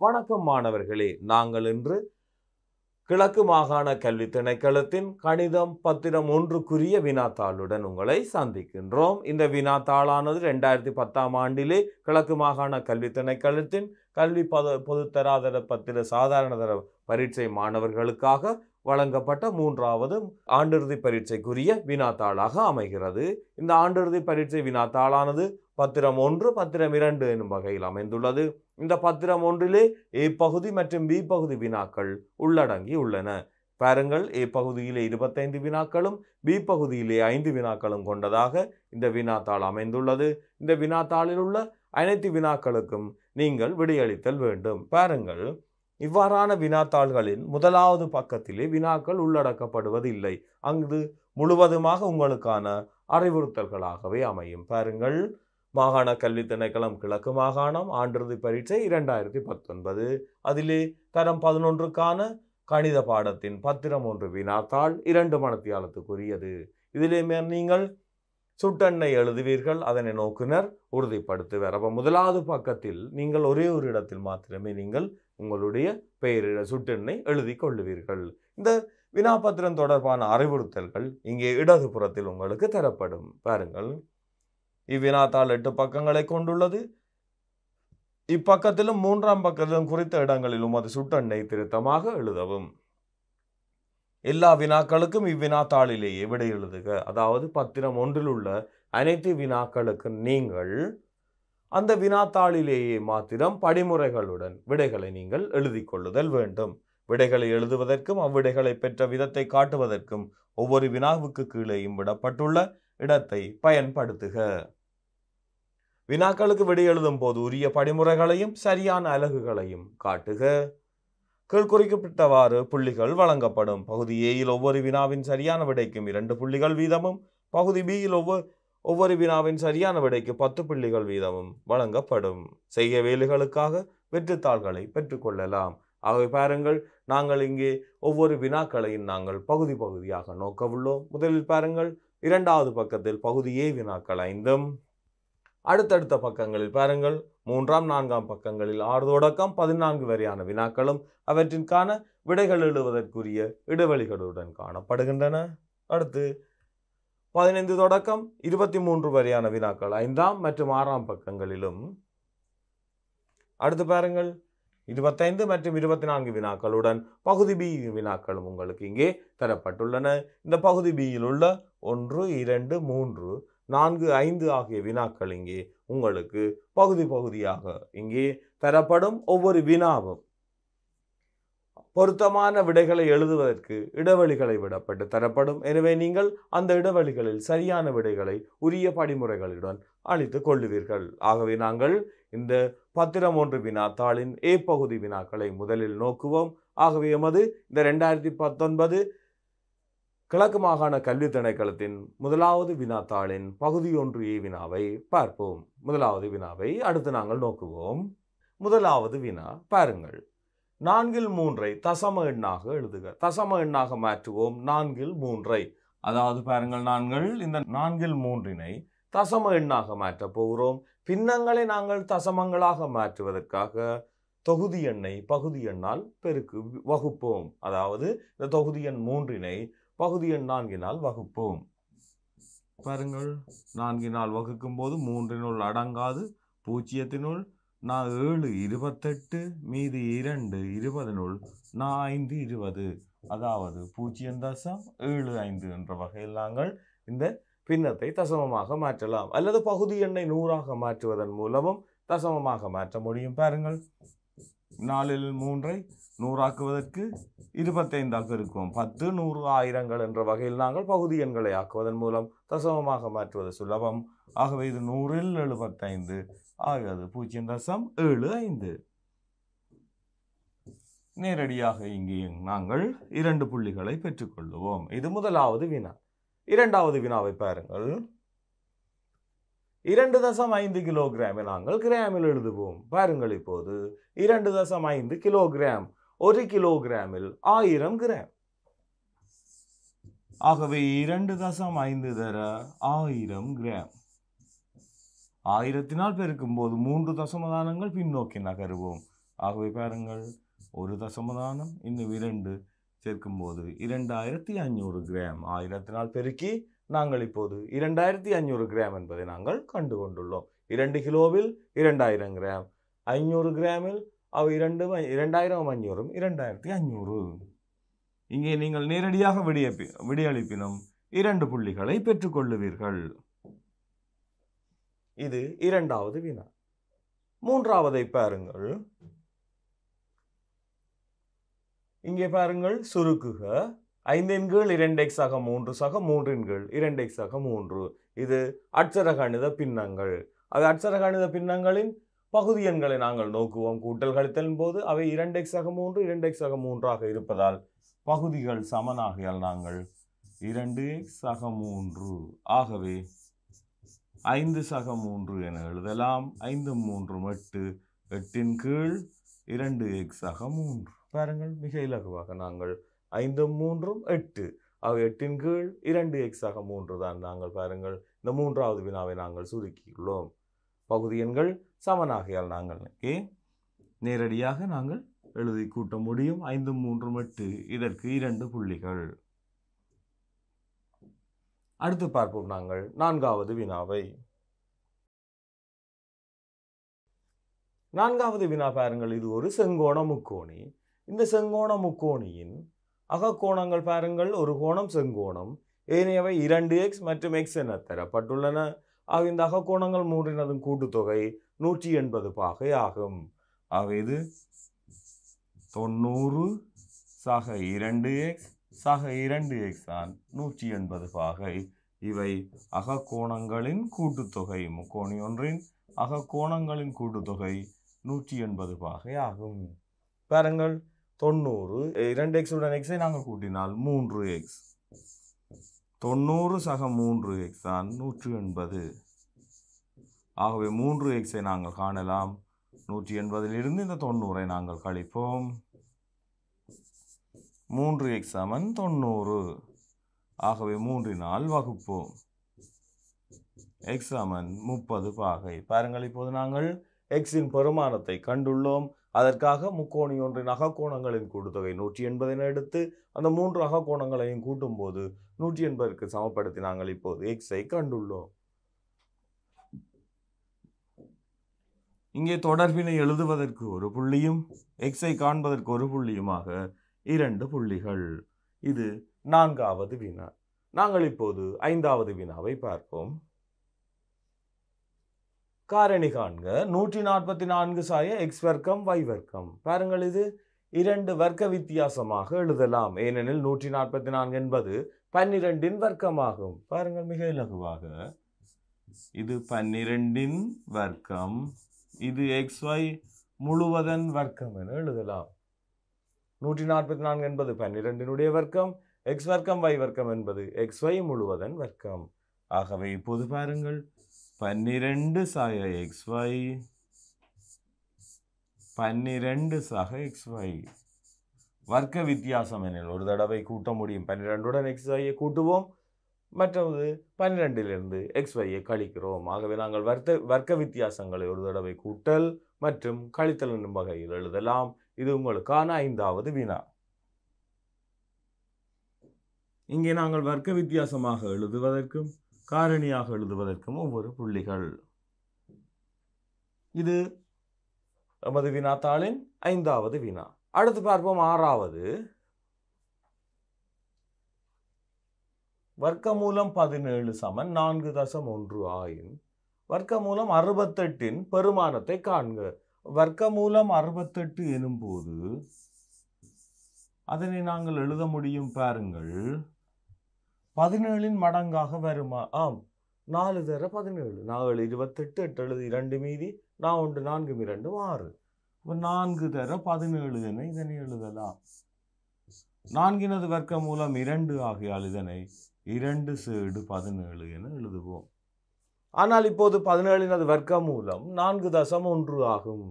வணக்கம் மாணவர்களே, நாங்கள் இன்று கிழக்கு மாகாண கல்வி திணைக்களத்தின் கணிதம் பத்திரம் 1க்குரிய வினாத்தாளுடன் உங்களை சந்திக்கின்றோம். இந்த வினாத்தாளானது 2010ஆம் ஆண்டிலே கிழக்கு மாகாண கல்வி திணைக்களத்தின் கல்வி பொதுத்தராதர பத்திர சாதாரண தர பரீட்சை மாணவர்களுக்காக வழங்கப்பட்ட 3வது ஆண்டிறுதி பரீட்சைக்குரிய வினாத்தாளாக அமைகிறது. இந்த ஆண்டிறுதி பரீட்சை வினாத்தாளானது பத்திரம் 1, பத்திரம் 2 எனும் வகையில் அமைந்துள்ளது. இந்த பத்திரம் 1லே ஏ பகுதி மற்றும் பி பகுதி வினாக்கள் உள்ளடங்கி உள்ளன. பாருங்கள், ஏ பகுதியிலே 25 வினாக்களும் பி பகுதியிலே 5 வினாக்களும் கொண்டதாக இந்த வினாத்தாள் அமைந்துள்ளது. இந்த வினாத்தாளில் உள்ள அனைத்து வினாக்களுக்கும் நீங்கள் விடையளித்தல் வேண்டும். பாருங்கள், இவ்வாறான வினாத்தாள்களின் முதலாவது பக்கத்திலே வினாக்கள் உள்ளடக்கப்படுவதில்லை. அங்கு முழுவதுமாக உங்களுக்கான அறிவுறுத்தல்களாகவே அமையும். பாருங்கள், மாகாண கல்வி திணைக்களம் கிழக்கு மாகாணம் ஆண்டிறுதி பரீட்சை 2019. அதிலே தரம் 11க்கான கணித பாடத்தின் பத்திரம் 1 வினாத்தாள் 2 மணித்தியாலத்துக்குரியது. இதிலே நீங்கள் சுட்டெண்ணை எழுதுவீர்கள். அதனை நோக்குனர் உறுதிப்படுத்துவர். அப்போ முதலாவது பக்கத்தில் நீங்கள் ஒரே ஒரு இடத்தில் மாத்திரமே நீங்கள் உங்களுடைய பெயரிட சுட்டெண்ணை எழுதி கொள்ளுவீர்கள். இந்த வினாபத்திரம் தொடர்பான அறிவுறுத்தல்கள் இங்கே இடது புறத்தில் உங்களுக்கு தரப்படும். பாருங்கள், இவ்வினாத்தாள் 8 பக்கங்களை கொண்டுள்ளது. இப்பக்கத்திலும் 3ஆம் பக்கத்திலும் குறித்த இடங்களிலும் அது சுட்டெண்ணை திருத்தமாக எழுதவும். எல்லா வினாக்களுக்கும் இவ்வினாத்தாளிலேயே விடை எழுதுக. அதாவது பத்திரம் 1ல் உள்ள அனைத்து வினாக்களுக்கு நீங்கள் அந்த வினாத்தாளிலேயே மாத்திரம் படிமுறைகளுடன் விடைகளை நீங்கள் எழுதி கொள்ளுதல் வேண்டும். விடைகளை எழுதுவதற்கும் அவ்விடைகளை பெற்ற விதத்தை காட்டுவதற்கும் ஒவ்வொரு வினாவுக்கு கீழேயும் விடப்பட்டுள்ள இடத்தை பயன்படுத்துக. வினாக்களுக்கு விடை எழுதும் போது உரிய படிமுறைகளையும் சரியான அலகுகளையும் காட்டுக. கீழ்குறிக்கப்பட்டவாறு புள்ளிகள் வழங்கப்படும். பகுதி ஏயில் ஒவ்வொரு வினாவின் சரியான விடைக்கும் 2 புள்ளிகள் வீதமும், பகுதி பியில் ஒவ்வொரு வினாவின் சரியான விடைக்கு 10 புள்ளிகள் வீதமும் வழங்கப்படும். செய்ய வேலைகளுக்காக வெற்றுத்தாள்களை பெற்றுக்கொள்ளலாம். ஆகவே பாருங்கள், நாங்கள் இங்கே ஒவ்வொரு வினாக்களையும் நாங்கள் பகுதி பகுதியாக நோக்க உள்ளோம். முதலில் பாருங்கள், 2வது பக்கத்தில் பகுதி ஏ வினாக்கள் 5, அடுத்தடுத்த பக்கங்களில் பாருங்கள் 3ஆம் 4ஆம் பக்கங்களில் 6 தொடக்கம் 14 வரையான வினாக்களும் அவற்றிற்கான விடைகள் எழுதுவதற்குரிய இடைவெளிகளுடன் காணப்படுகின்றன. அடுத்து 15 தொடக்கம் 23 வரையான வினாக்கள் 5ஆம் மற்றும் 6ஆம் பக்கங்களிலும், அடுத்து பாருங்கள் 25 மற்றும் 24 வினாக்களுடன் பகுதி பி வினாக்களும் உங்களுக்கு இங்கே தரப்பட்டுள்ளன. இந்த பகுதி பியில் உள்ள 1, 2, 3, 4, 5 ஆகிய வினாக்கள் இங்கே உங்களுக்கு பகுதி பகுதியாக இங்கே தரப்படும். ஒவ்வொரு வினாவும் பொருத்தமான விடைகளை எழுதுவதற்கு இடைவெளிகளை விடப்பட்டு தரப்படும். எனவே நீங்கள் அந்த இடைவெளிகளில் சரியான விடைகளை உரிய படிமுறைகளுடன் அளித்துக் கொள்ளுவீர்கள். ஆகவே நாங்கள் இந்த பத்திரம் 1 வினாத்தாளின் ஏ பகுதி வினாக்களை முதலில் நோக்குவோம். ஆகவே எமது இந்த 2019 கிழக்கு மாகாண கல்வி திணைக்களத்தின் முதலாவது வினாத்தாளின் பகுதி 1 ஏ வினாவை பார்ப்போம். முதலாவது வினாவை அடுத்து நாங்கள் நோக்குவோம். முதலாவது வினா பாருங்கள், 4ல் 3ஐ தசம எண்ணாக எழுதுக. தசம எண்ணாக மாற்றுவோம் 4ல் 3ஐ. அதாவது பாருங்கள், நாங்கள் இந்த 4ல் 3னை தசம எண்ணாக மாற்றப் போகிறோம். பின்னங்களை நாங்கள் தசமங்களாக மாற்றுவதற்காக தொகுதி எண்ணை பகுதி எண்ணால் வகுப்போம். அதாவது இந்த தொகுதி எண் 3னை பகுதி எண் 4னால் வகுப்போம். பாருங்கள், 4னால் வகுக்கும் போது 3னுள் அடங்காது, 0னுள் 7 28, மீதி 2 20னுள் 5 20, அதாவது 0.75 என்ற வகையில் நாங்கள் இந்த பின்னத்தை தசமமாக மாற்றலாம். அல்லது பகுதி எண்ணை 100ஆக மாற்றுவதன் மூலமும் தசமமாக மாற்ற முடியும். பாருங்கள், 4ல் 3ஐ 100ஆக்குவதற்கு 25ஆக இருக்கும். 10, 100, 1000 என்ற வகையில் நாங்கள் பகுதி எண்களை ஆக்குவதன் மூலம் தசமமாக மாற்றுவது சுலபம். ஆகவே இது 100ல் 75 ஆகிறது 0.75. நேரடியாக இங்கே நாங்கள் 2 புள்ளிகளை பெற்றுக்கொள்ளுவோம். இது முதலாவது வினா. 2வது வினாவை பாருங்கள், 2.5 கிலோகிராமை நாங்கள் கிராமில் எழுதுவோம். பாருங்கள், இப்போது 2.5 கிலோகிராம், 1 கிலோகிராமில் 1000 கிராம். ஆகவே 2.5 தர 1000 கிராம். 1000னால் பெருக்கும் போது 3 தசமதானங்கள் பின்னோக்கி நகருவோம். ஆகவே பாருங்கள், ஒரு தசமதானம் இன்னும் 2 சேர்க்கும்போது 2500 கிராம். 1000 பெருக்கி நாங்கள் இப்போது 2500 கிராம் என்பதை நாங்கள் கண்டு கொண்டுள்ளோம். 2 கிலோவில் 2000 கிராம், 500 கிராமில் அவை 2500 2500. இங்கே நீங்கள் நேரடியாக விடையளிப்பினும் 2 புள்ளிகளை பெற்றுக்கொள்ளுவீர்கள். இது இரண்டாவது வினா. மூன்றாவதை பாருங்கள். இங்கே பாருங்கள், சுருக்குக 5 ஆக 3 சக 3 ஆக 3. இது அட்சர கணித பின்னங்கள். அவை அட்சர கணித பின்னங்களின் பகுதி எண்களை நாங்கள் நோக்குவோம். கூட்டல் கழித்தலின் போது அவை 2x ஆக 3 ஆக 3 இருப்பதால் பகுதிகள் சமனாகியால் நாங்கள் 2x ஆக 3 ஆகவே 5 சக 3 என எழுதலாம். 5 3 8, 8 கீழ் 2x ஆக 3. பாருங்கள், மிக இலகுவாக நாங்கள் 5 3 8 ஆக 8 கீழ் 2x ஆக 3 தான். நாங்கள் பாருங்கள், இந்த மூன்றாவது வினாவை நாங்கள் சுருக்கியுள்ளோம். பகுதி எண்கள் சமனாகியால் நாங்கள் நேரடியாக நாங்கள் எழுதி கூட்ட முடியும். 5 3 8, இதற்கு 2 புள்ளிகள். அடுத்து பார்ப்போம் நாங்கள் நான்காவது வினாவை. நான்காவது வினா பாருங்கள், இது ஒரு செங்கோண முக்கோணி. இந்த செங்கோண முக்கோணியின் அகக்கோணங்கள் பாருங்கள், ஒரு கோணம் செங்கோணம், ஏனையவை 2x மற்றும் x என தரப்பட்டுள்ளன. ஆக இந்த அகக்கோணங்கள் மூன்றினதும் கூட்டுத்தொகை 180 பாகை ஆகும். ஆக இது 90 சக 2x சக 2x தான் 180 பாகை. இவை அகக்கோணங்களின் கூட்டுத்தொகை. முக்கோணி ஒன்றின் அகக்கோணங்களின் கூட்டுத்தொகை 180 பாகை ஆகும். பாருங்கள், 90 2x உடன் x நாங்கள் கூட்டினால் 3x, 90 சக 3x தான் 180. ஆகவே 3x நாங்கள் காணலாம். 180 இந்த 90 நாங்கள் கழிப்போம். 3x சமன் 90. ஆகவே 3 வகுப்போம். x சமன் 30 பாகை. பாருங்கள், இப்போது நாங்கள் x-இன் பெருமானத்தை கண்டுள்ளோம். அதற்காக முக்கோணி ஒன்றின் அகக்கோணங்களின் கூட்டுத்தொகை 180 என எடுத்து அந்த 3 அகக்கோணங்களையும் கூட்டும் போது 180க்கு சமப்படுத்தி நாங்கள் இப்போது x-ஐ கண்டுள்ளோம். இங்கே தொடர்பினை எழுதுவதற்கு ஒரு புள்ளியும் x-ஐ காண்பதற்கு ஒரு புள்ளியுமாக 2 புள்ளிகள். இது நான்காவது வினா. நாங்கள் இப்போது ஐந்தாவது வினாவை பார்ப்போம். காரணி காண்க. 144 சாய x வர்க்கம் y வர்க்கம். பாருங்கள், இது 2 வர்க்க வித்தியாசமாக எழுதலாம். ஏனெனில் 144 என்பது 12இன் வர்க்கமாகும். பாருங்கள், மிக இலகுவாக இது 12இன் வர்க்கம், இது xy முழுவதன் வர்க்கம் என எழுதலாம். 144 என்பது 12இனுடைய வர்க்கம், x வர்க்கம் y வர்க்கம் என்பது xy முழுவதன் வர்க்கம். ஆகவே இப்போது பாருங்கள், 12 சாய xy 12 சக xy வர்க்க வித்தியாசம் எனில் ஒரு தடவை கூட்ட முடியும். 12உடன் xy கூட்டுவோம், மற்றது 12இலிருந்து xy கழிக்கிறோம். ஆகவே நாங்கள் வர்க்க வித்தியாசங்களை ஒரு தடவை கூட்டல் மற்றும் கழித்தல் என்னும் வகையில் எழுதலாம். இது உங்களுக்கான ஐந்தாவது வினா. இங்கே நாங்கள் வர்க்க வித்தியாசமாக எழுதுவதற்கும் காரணியாக எழுதுவதற்கும் ஒவ்வொரு புள்ளிகள். இது நமது வினாத்தாளின் ஐந்தாவது வினா. அடுத்து பார்ப்போம் ஆறாவது. வர்க்கமூலம் 17 சமன் 4.1 ஆயின் வர்க்கமூலம் 68இன் பெருமானத்தை காண்க. வர்க்கமூலம் 68 எனும் போது அதனை நாங்கள் எழுத முடியும். பாருங்கள், 17இன் மடங்காக வருமா? ஆம், 4 தர 17, 4 28, 8 எழுது 2 மீதி 4 4 2 6. 4 தர 17 என இதனை எழுதலாம். 4னது வர்க்க மூலம் 2 ஆகையால் இதனை 2 சேடு 17 என எழுதுவோம். ஆனால் இப்போது 17னது வர்க்க மூலம் 4.1 ஆகும்.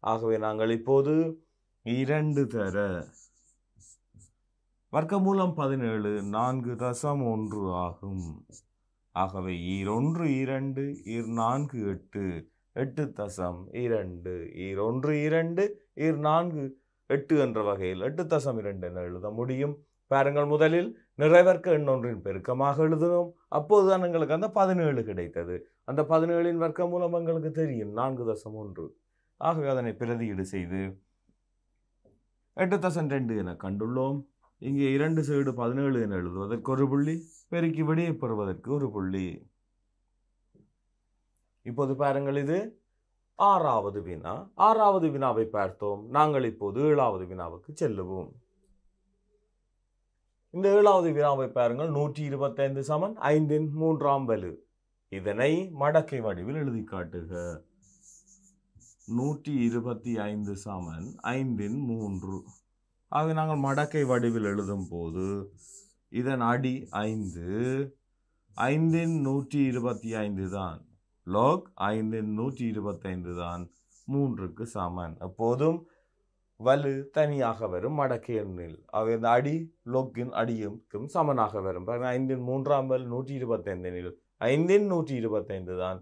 ஆகவே நாங்கள் இப்போது 2 தர வர்க்கமூலம் 17 4.1 ஆகும். ஆகவே 1 2 4 8 8.2 1 2 ஈர் 4 8 என்ற வகையில் 8.2 என எழுத முடியும். பாருங்கள், முதலில் நிறைவர்க்க எண்ணொன்றின் பெருக்கமாக எழுதினோம். அப்போதுதான் எங்களுக்கு அந்த 17 கிடைத்தது. அந்த 17இன் வர்க்க மூலம் எங்களுக்கு தெரியும் 4.1. ஆகவே அதனை பிரதியீடு செய்து 8.2 என கண்டுள்ளோம். இங்கே 2 சைடு 17 என எழுதுவதற்கு ஒரு புள்ளி, பெருக்கி விடையை பெறுவதற்கு ஒரு புள்ளி. இப்போது பாருங்கள், இது 6வது வினா. 6வது வினாவை பார்த்தோம். நாங்கள் இப்போது 7வது வினாவுக்கு செல்லுவோம். இந்த 7வது வினாவை பாருங்கள். 125 சமன் 5இன் 3ஆம் வலு. இதனை மடக்கை வடிவில் எழுதி காட்டுக. 125 சமன் 5இன் 3. ஆக நாங்கள் மடக்கை வடிவில் எழுதும் போது இதன் அடி 5, 5இன் 125 தான். log 5இன் 125 தான் 3க்கு சமன். எப்போதும் வலு தனியாக வரும் மடக்கை எண்ணில். ஆக இந்த அடி லோக்கின் அடியும் சமனாக வரும். 5இன் 3ஆம் வலு 125 எனில் 5இன் 125 தான்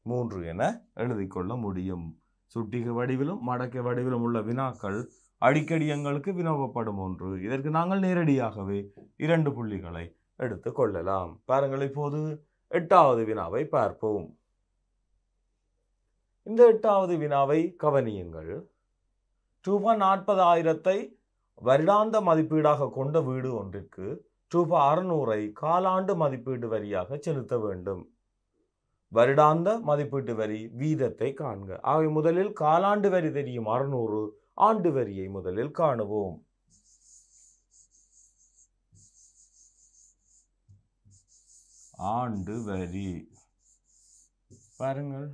3 என எழுதி கொள்ள முடியும். சுட்டிகை வடிவிலும் மடக்கை வடிவிலும் உள்ள வினாக்கள் அடிக்கடி எங்களுக்கு வினவப்படும் ஒன்று. இதற்கு நாங்கள் நேரடியாகவே 2 புள்ளிகளை எடுத்து கொள்ளலாம். பாருங்கள், இப்போது 8வது வினாவை பார்ப்போம். இந்த 8வது வினாவை கவனியுங்கள். ரூபாய் 40,000 வருடாந்த மதிப்பீடாக கொண்ட வீடு ஒன்றிற்கு ரூபாய் 600 காலாண்டு மதிப்பீடு வரியாக செலுத்த வேண்டும். வருடாந்த மதிப்பீட்டு வரி வீதத்தை காண்க. ஆக முதலில் காலாண்டு வரி தெரியும் 600, ஆண்டு வரியை முதலில் காணுவோம். ஆண்டு வரி பாருங்கள்,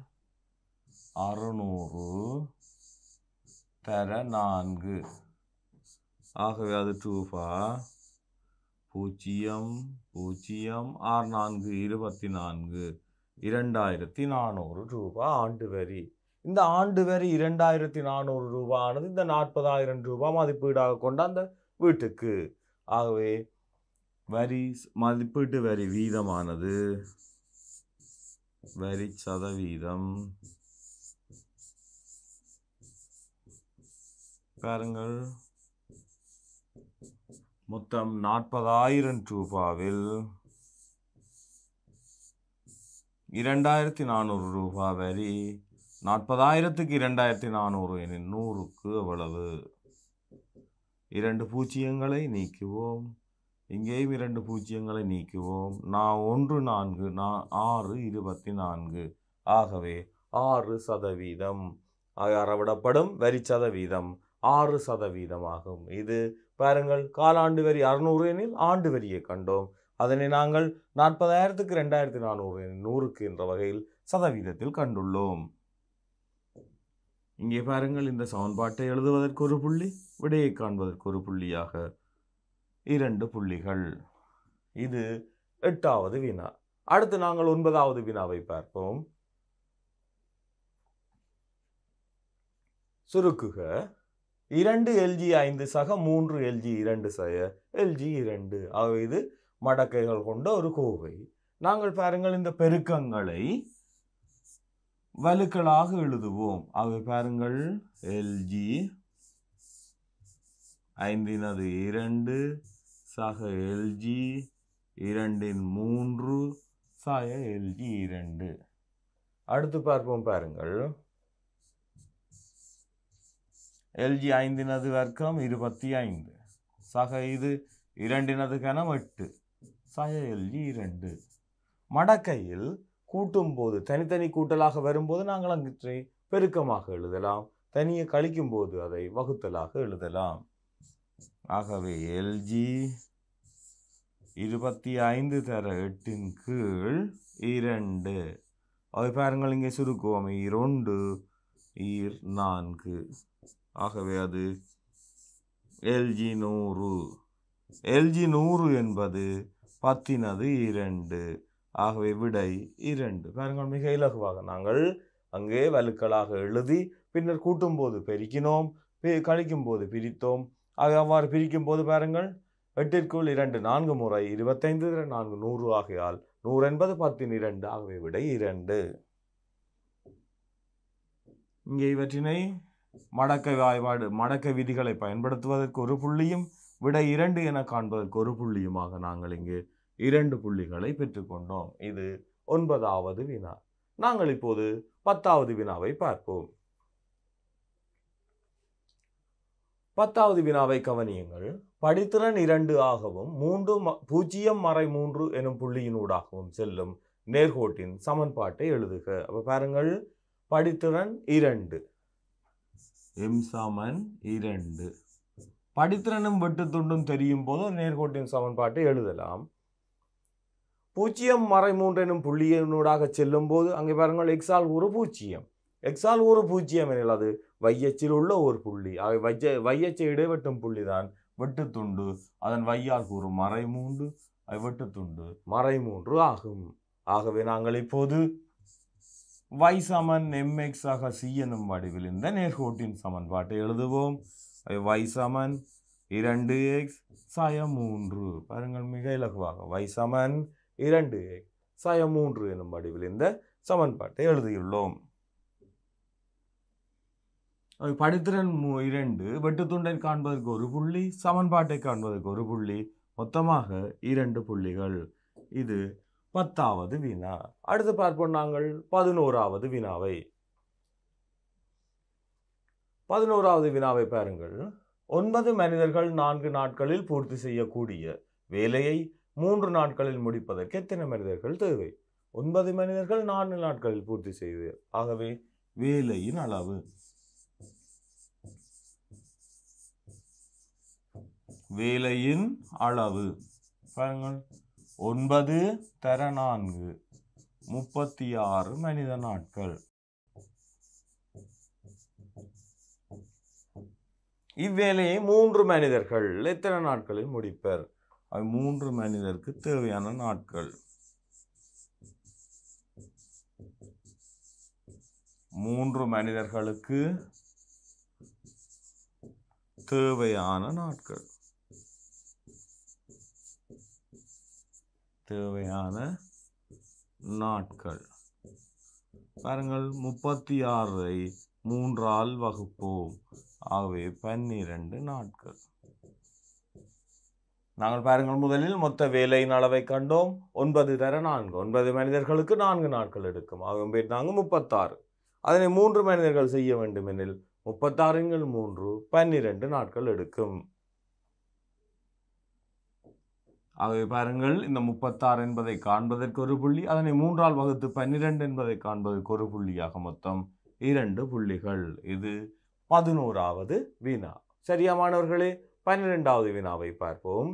600 தர 4. ஆகவே அது ரூபாய் 0.06424 2400 ரூபாய் ஆண்டு வரி. இந்த ஆண்டு வரி 2400 ரூபாயானது இந்த 40,000 ரூபாய் மதிப்பீடாக கொண்ட அந்த வீட்டுக்கு. ஆகவே வரி மதிப்பீட்டு வரி வீதமானது வரி சதவீதம் பாருங்கள், மொத்தம் 40,000 ரூபாவில் 2400 ரூபாய் வரி. 40,000க்கு 2400 எனில் 100க்கு எவ்வளவு? 2 பூஜ்ஜியங்களை நீக்குவோம். இங்கேயும் 2 பூஜ்ஜியங்களை நீக்குவோம். 1 4 6 24. ஆகவே 6%. அறவிடப்படும் வரி சதவீதம் 6% ஆகும். இது பாருங்கள், காலாண்டு வரி 600 எனில் ஆண்டு வரியை கண்டோம். அதனை நாங்கள் 40,000க்கு 2400 எனில் 100க்கு என்ற வகையில் சதவீதத்தில் கண்டுள்ளோம். இங்கே பாருங்கள், இந்த சமன்பாட்டை எழுதுவதற்கு ஒரு புள்ளி, விடையை காண்பதற்கு ஒரு புள்ளியாக 2 புள்ளிகள். இது 8வது வினா. அடுத்து நாங்கள் 9வது வினாவை பார்ப்போம். சுருக்குக 2 LG 5 சக 3 LG 2 சய LG 2. ஆகவே இது மடக்கைகள் கொண்ட ஒரு கோவை. நாங்கள் பாருங்கள், இந்த பெருக்கங்களை வலுக்களாக எழுதுவோம். ஆகவே பாருங்கள், LG 5 2 சக LG 2 3 சய LG 2. அடுத்து பார்ப்போம். பாருங்கள், LG 5 வர்க்கம் 25 சக இது 2 கனம் 8 சய LG 2. மடக்கையில் கூட்டும் போது தனித்தனி கூட்டலாக வரும்போது நாங்கள் அங்கே பெருக்கமாக எழுதலாம். தனியே கழிக்கும் போது அதை வகுத்தலாக எழுதலாம். ஆகவே LG 25 தர 8ன் கீழ் 2. அவை பாருங்கள், இங்கே சுருக்குவோம். 2 4. ஆகவே அது LG 100. LG 100 என்பது 10 2. ஆகவே விடை 2. பாருங்கள், மிக இலகுவாக நாங்கள் அங்கே வலுக்களாக எழுதி பின்னர் கூட்டும் போது பெருக்கினோம், கழிக்கும் போது பிரித்தோம். அவ்வாறு பிரிக்கும் போது பாருங்கள், 8ற்குள் 2 4 முறை 25 4 100 ஆகையால் 100 என்பது 10 ஆகவே விடை 2. இங்கே இவற்றினை மடக்கை வாய்பாடு மடக்கை விதிகளை பயன்படுத்துவதற்கு ஒரு புள்ளியும் விடை 2 என காண்பதற்கு ஒரு புள்ளியுமாக நாங்கள் இங்கு 2 புள்ளிகளை பெற்றுக்கொண்டோம். இது 9வது வினா. நாங்கள் இப்போது 10வது வினாவை பார்ப்போம். 10வது வினாவை கவனியுங்கள். படித்திறன் 2 ஆகவும் 0 எனும் புள்ளியினூடாகவும் செல்லும் நேர்கோட்டின் சமன்பாட்டை எழுதுக. அப்ப பாருங்கள், படித்திறன் 2 m = 2. படித்திறனும் வெட்டு துண்டும் தெரியும் போது நேர்கோட்டின் சமன்பாட்டை எழுதலாம். 0 எனும் புள்ளியினூடாக செல்லும் போது அங்கே பாருங்கள், எக்ஸால் ஒரு 0. எக்ஸால் ஒரு 0 எனில் அது வையச்சில் உள்ள ஒரு புள்ளி. வையச்சை இடைவெட்டும் புள்ளிதான் வெட்டுத்துண்டு. அதன் வையால் கூறு -3, வெட்டுத்துண்டு -3 ஆகும். ஆகவே நாங்கள் இப்போது y = mx c எனும் வடிவில் இந்த நேர்கோட்டின் சமன்பாட்டை எழுதுவோம். y = 2x sin3. பாருங்கள், மிக இலகுவாக y = 2x sin3 எனும் வடிவில் இந்த சமன்பாட்டை எழுதியுள்ளோம். படித்திறன் 2 வெட்டுத்துண்டை காண்பதற்கு ஒரு புள்ளி, சமன்பாட்டை காண்பதற்கு ஒரு புள்ளி, மொத்தமாக 2 புள்ளிகள். இது 10வது வினா. அடுத்து பார்ப்போம் நாங்கள் 11வது வினாவை. 11வது வினாவை பாருங்கள். 9 மனிதர்கள் 4 நாட்களில் பூர்த்தி செய்யக்கூடிய வேலையை 3 நாட்களில் முடிப்பதற்கு எத்தனை மனிதர்கள் தேவை? 9 மனிதர்கள் 4 நாட்களில் பூர்த்தி செய்வது. ஆகவே வேலையின் அளவு பாருங்கள், 9 × 4 36 மனித நாட்கள். இவ்வேலையை 3 மனிதர்கள் எத்தனை நாட்களில் முடிப்பர்? 3 மனிதருக்கு தேவையான நாட்கள் 3 மனிதர்களுக்கு தேவையான நாட்கள் பாருங்கள், 36ஐ 3ஆல் வகுப்போம். ஆகவே 12 நாட்கள். நாங்கள் பாருங்கள், முதலில் மொத்த வேலையின் அளவை கண்டோம். 9 × 4 9 மனிதர்களுக்கு 4 நாட்கள் எடுக்கும். ஆகவே நாங்கள் 36. அதனை 3 மனிதர்கள் செய்ய வேண்டும் எனில் 36 × 3 12 நாட்கள் எடுக்கும். ஆகவே பாருங்கள், இந்த 36 என்பதை காண்பதற்கு ஒரு புள்ளி, அதனை 3ஆல் வகுத்து 12 என்பதை காண்பதற்கு ஒரு புள்ளியாக மொத்தம் 2 புள்ளிகள். இது 11வது வினா. சரியா மாணவர்களே? 12வது வினாவை பார்ப்போம்.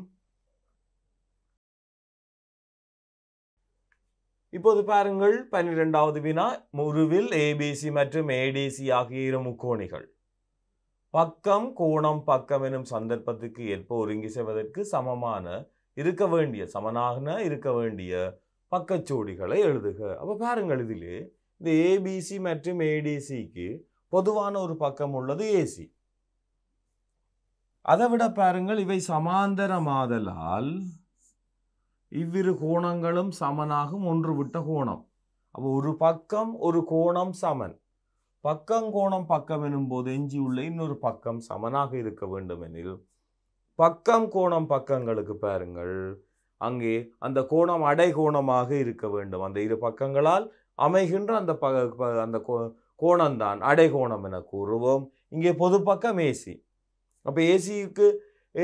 இப்போது பாருங்கள், 12வது வினா. உருவில் ABC மற்றும் ADC ஆகிய இரு முக்கோணிகள் பக்கம், கோணம், பக்கம் எனும் சந்தர்ப்பத்துக்கு ஏற்ப ஒருங்கி செய்வதற்கு சமனாக இருக்க வேண்டிய பக்கச்சோடிகளை எழுதுக. அப்ப பாருங்கள், இதிலே இந்த ABC மற்றும் ADCக்கு பொதுவான ஒரு பக்கம் உள்ளது AC. அதை விட பாருங்கள், இவை சமாந்தரமாதலால் இவ்விரு கோணங்களும் சமனாகும் ஒன்று விட்ட கோணம். அப்போ ஒரு பக்கம் ஒரு கோணம் சமன். பக்கம் கோணம் பக்கம் எனும் போது எஞ்சி உள்ள இன்னொரு பக்கம் சமனாக இருக்க வேண்டும் எனில் பக்கம் கோணம் பக்கங்களுக்கு பாருங்கள், அங்கே அந்த கோணம் அடை கோணமாக இருக்க வேண்டும். அந்த இரு பக்கங்களால் அமைகின்ற அந்த கோணம்தான் அடை கோணம் என கூறுவோம். இங்கே பொது பக்கம் AC. அப்போ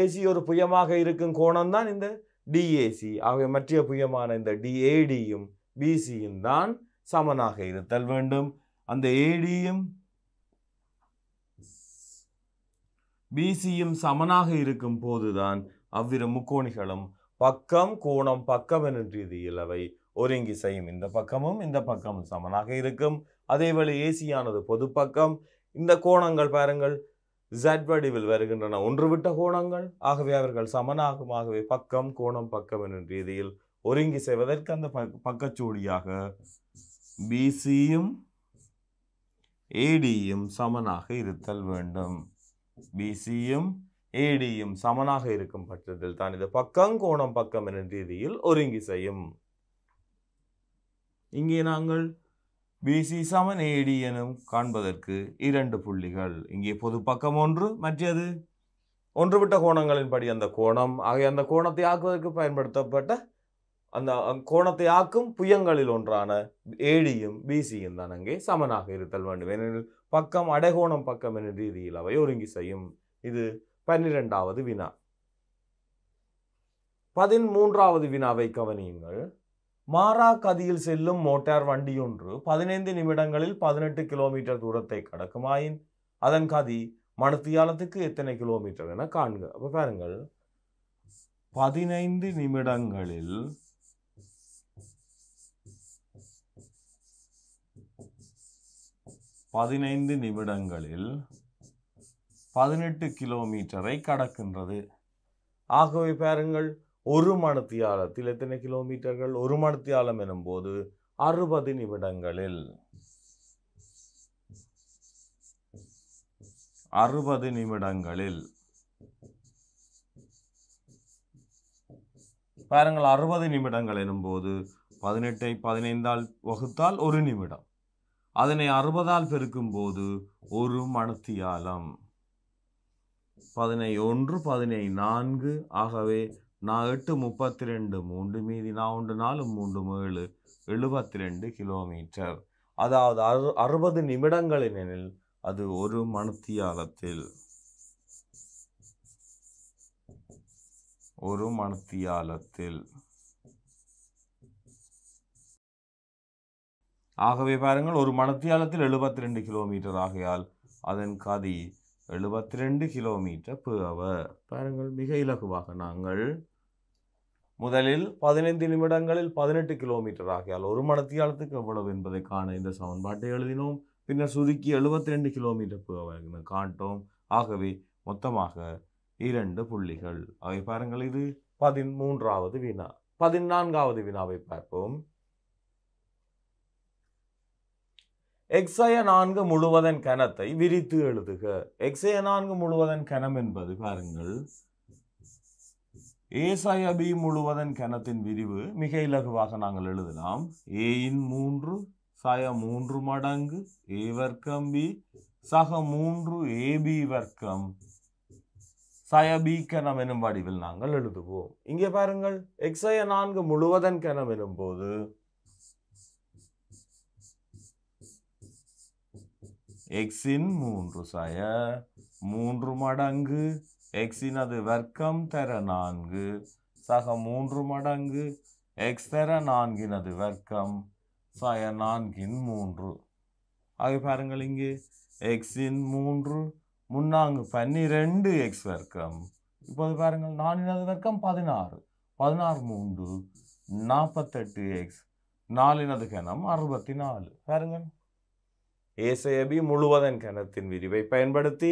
ஏசி ஒரு புயமாக இருக்கும் கோணம் தான் இந்த DAC. ஆகவே மற்ற புயமான இந்த DADயும் BCயும் தான் சமனாக இருத்தல் வேண்டும். அந்த ADயும் BCயும் சமனாக இருக்கும் போதுதான் அவ்விரு முக்கோணிகளும் பக்கம் கோணம் பக்கம் என்ற ரீதியில் அவை ஒருங்கி செய்யும். இந்த பக்கமும் இந்த பக்கமும் சமனாக இருக்கும். அதேவேளை ஏசியானது பொது பக்கம். இந்த கோணங்கள் பாருங்கள், Z வடிவில் வருகின்றன, ஒன்று விட்ட கோணங்கள். ஆகவே அவர்கள் சமனாகும். ஆகவே பக்கம் கோணம் பக்கம் என்ற ரீதியில் ஒருங்கி செய்வதற்கு அந்த பக்கச்சோடியாக BCயும் ADயும் சமனாக இருத்தல் வேண்டும். BCயும் ADயும் சமனாக இருக்கும் பட்சத்தில் தான் இது பக்கம் கோணம் பக்கம் என்ற ரீதியில் ஒருங்கி செய்யும். இங்கே நாங்கள் பிசி சமன் ஏடி எனும் காண்பதற்கு 2 புள்ளிகள். இங்கே பொது பக்கம் 1, மற்றது ஒன்றுவிட்ட கோணங்களின்படி அந்த கோணம். ஆகிய அந்த கோணத்தை ஆக்குவதற்கு பயன்படுத்தப்பட்ட அந்த கோணத்தை ஆக்கும் புயங்களில் ஒன்றான ஏடியும் பிசியும் தான் அங்கே சமனாக இருத்தல் வேண்டும். ஏனெனில் பக்கம் அடைகோணம் பக்கம் என்ற ரீதியில் அவை ஒருங்கி செய்யும். இது 12வது வினா. 13வது வினாவை கவனியுங்கள். மாறா கதியில் செல்லும் மோட்டார் வண்டி ஒன்று 15 நிமிடங்களில் 18 கிலோமீட்டர் தூரத்தை கடக்குமாயின் அதன் கதி மணித்தியாலத்துக்கு எத்தனை கிலோமீட்டர் என காண்க. அப்ப பாருங்கள், 15 நிமிடங்களில் 18 கிலோமீட்டரை கடக்கின்றது. ஆகவே பாருங்கள், ஒரு மணித்தியாலத்தில் எத்தனை கிலோமீட்டர்கள்? ஒரு மணித்தியாலம் எனும் போது 60 நிமிடங்களில் 60 நிமிடங்களில் பாருங்கள், 60 நிமிடங்கள் எனும் போது 18ஐ 15ஆல் வகுத்தால் 1 நிமிடம். அதனை 60ஆல் பெருக்கும் போது ஒரு மணித்தியாலம். 11 14. ஆகவே 8 32 3 மீதி 4 4 3 7 72 கிலோமீட்டர். அதாவது 60 நிமிடங்கள் எனில் அது ஒரு மணித்தியாலத்தில் ஆகவே பாருங்கள், ஒரு மணித்தியாலத்தில் 72 கிலோமீட்டர் ஆகையால் அதன் கதி 72 கிலோமீட்டர் per hour. பாருங்கள், மிக இலகுவாக நாங்கள் முதலில் 15 நிமிடங்களில் 18 கிலோமீட்டர் ஆகையால் ஒரு மணித்தியாலத்துக்கு எவ்வளவு என்பதை காண இந்த சமன்பாட்டை எழுதினோம். பின்னர் சுருக்கி 72 கிலோமீட்டர் per hour காண்டோம். ஆகவே மொத்தமாக 2 புள்ளிகள். அவை பாருங்கள், இது 13வது வினா. 14வது வினாவை பார்ப்போம். x4 முழுவதன் கனத்தை விரித்து எழுதுக. x4 முழுவதன் கனம் என்பது பாருங்கள், a/b முழுவதன் கனத்தின் விரிவு மிக இலகுவாக நாங்கள் எழுதலாம். a/3 3 மடங்கு a வர்க்கம் b சக 3 ab வர்க்கம் b கனம் எனும் வடிவில் நாங்கள் எழுதுவோம். இங்கே பாருங்கள், x4 முழுவதன் கனம் எனும் போது x-இன் 3 மடங்கு x-இன் அது வர்க்கம் தர 4 சக 3 மடங்கு x தர 4-இன் அது வர்க்கம் சய 4-இன் 3. ஆக பாருங்கள், இங்கே x-இன் 3 முன்னாங்கு 12 x வர்க்கம். இப்போது பாருங்கள், 4-இன் அது வர்க்கம் 16 16 3 48 x 4-இன் அது கனம் 64. பாருங்கள், a/b முழுவதன் கனத்தின் விரிவை பயன்படுத்தி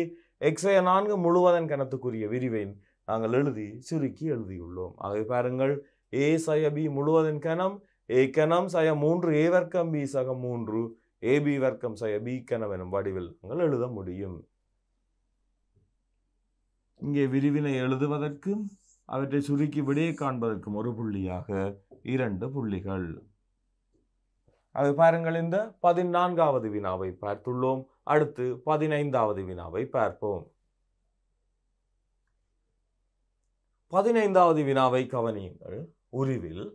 x4 முழுவதன் கனத்துக்குரிய விரிவை நாங்கள் எழுதி சுருக்கி எழுதியுள்ளோம். ஆகவே பாருங்கள், a/b முழுவதன் கனம் a கனம் சய 3 a வர்க்கம் b சக 3 ab வர்க்கம் சய b கனம் எனும் வடிவில் நாங்கள் எழுத முடியும். இங்கே விரிவினை எழுதுவதற்கும் அவற்றை சுருக்கி விடையை காண்பதற்கும் ஒரு புள்ளியாக 2 புள்ளிகள். அது பாருங்கள், இந்த 14வது வினாவை பார்த்துள்ளோம். அடுத்து 15வது வினாவை பார்ப்போம். 15வது வினாவை கவனியுங்கள். உருவில்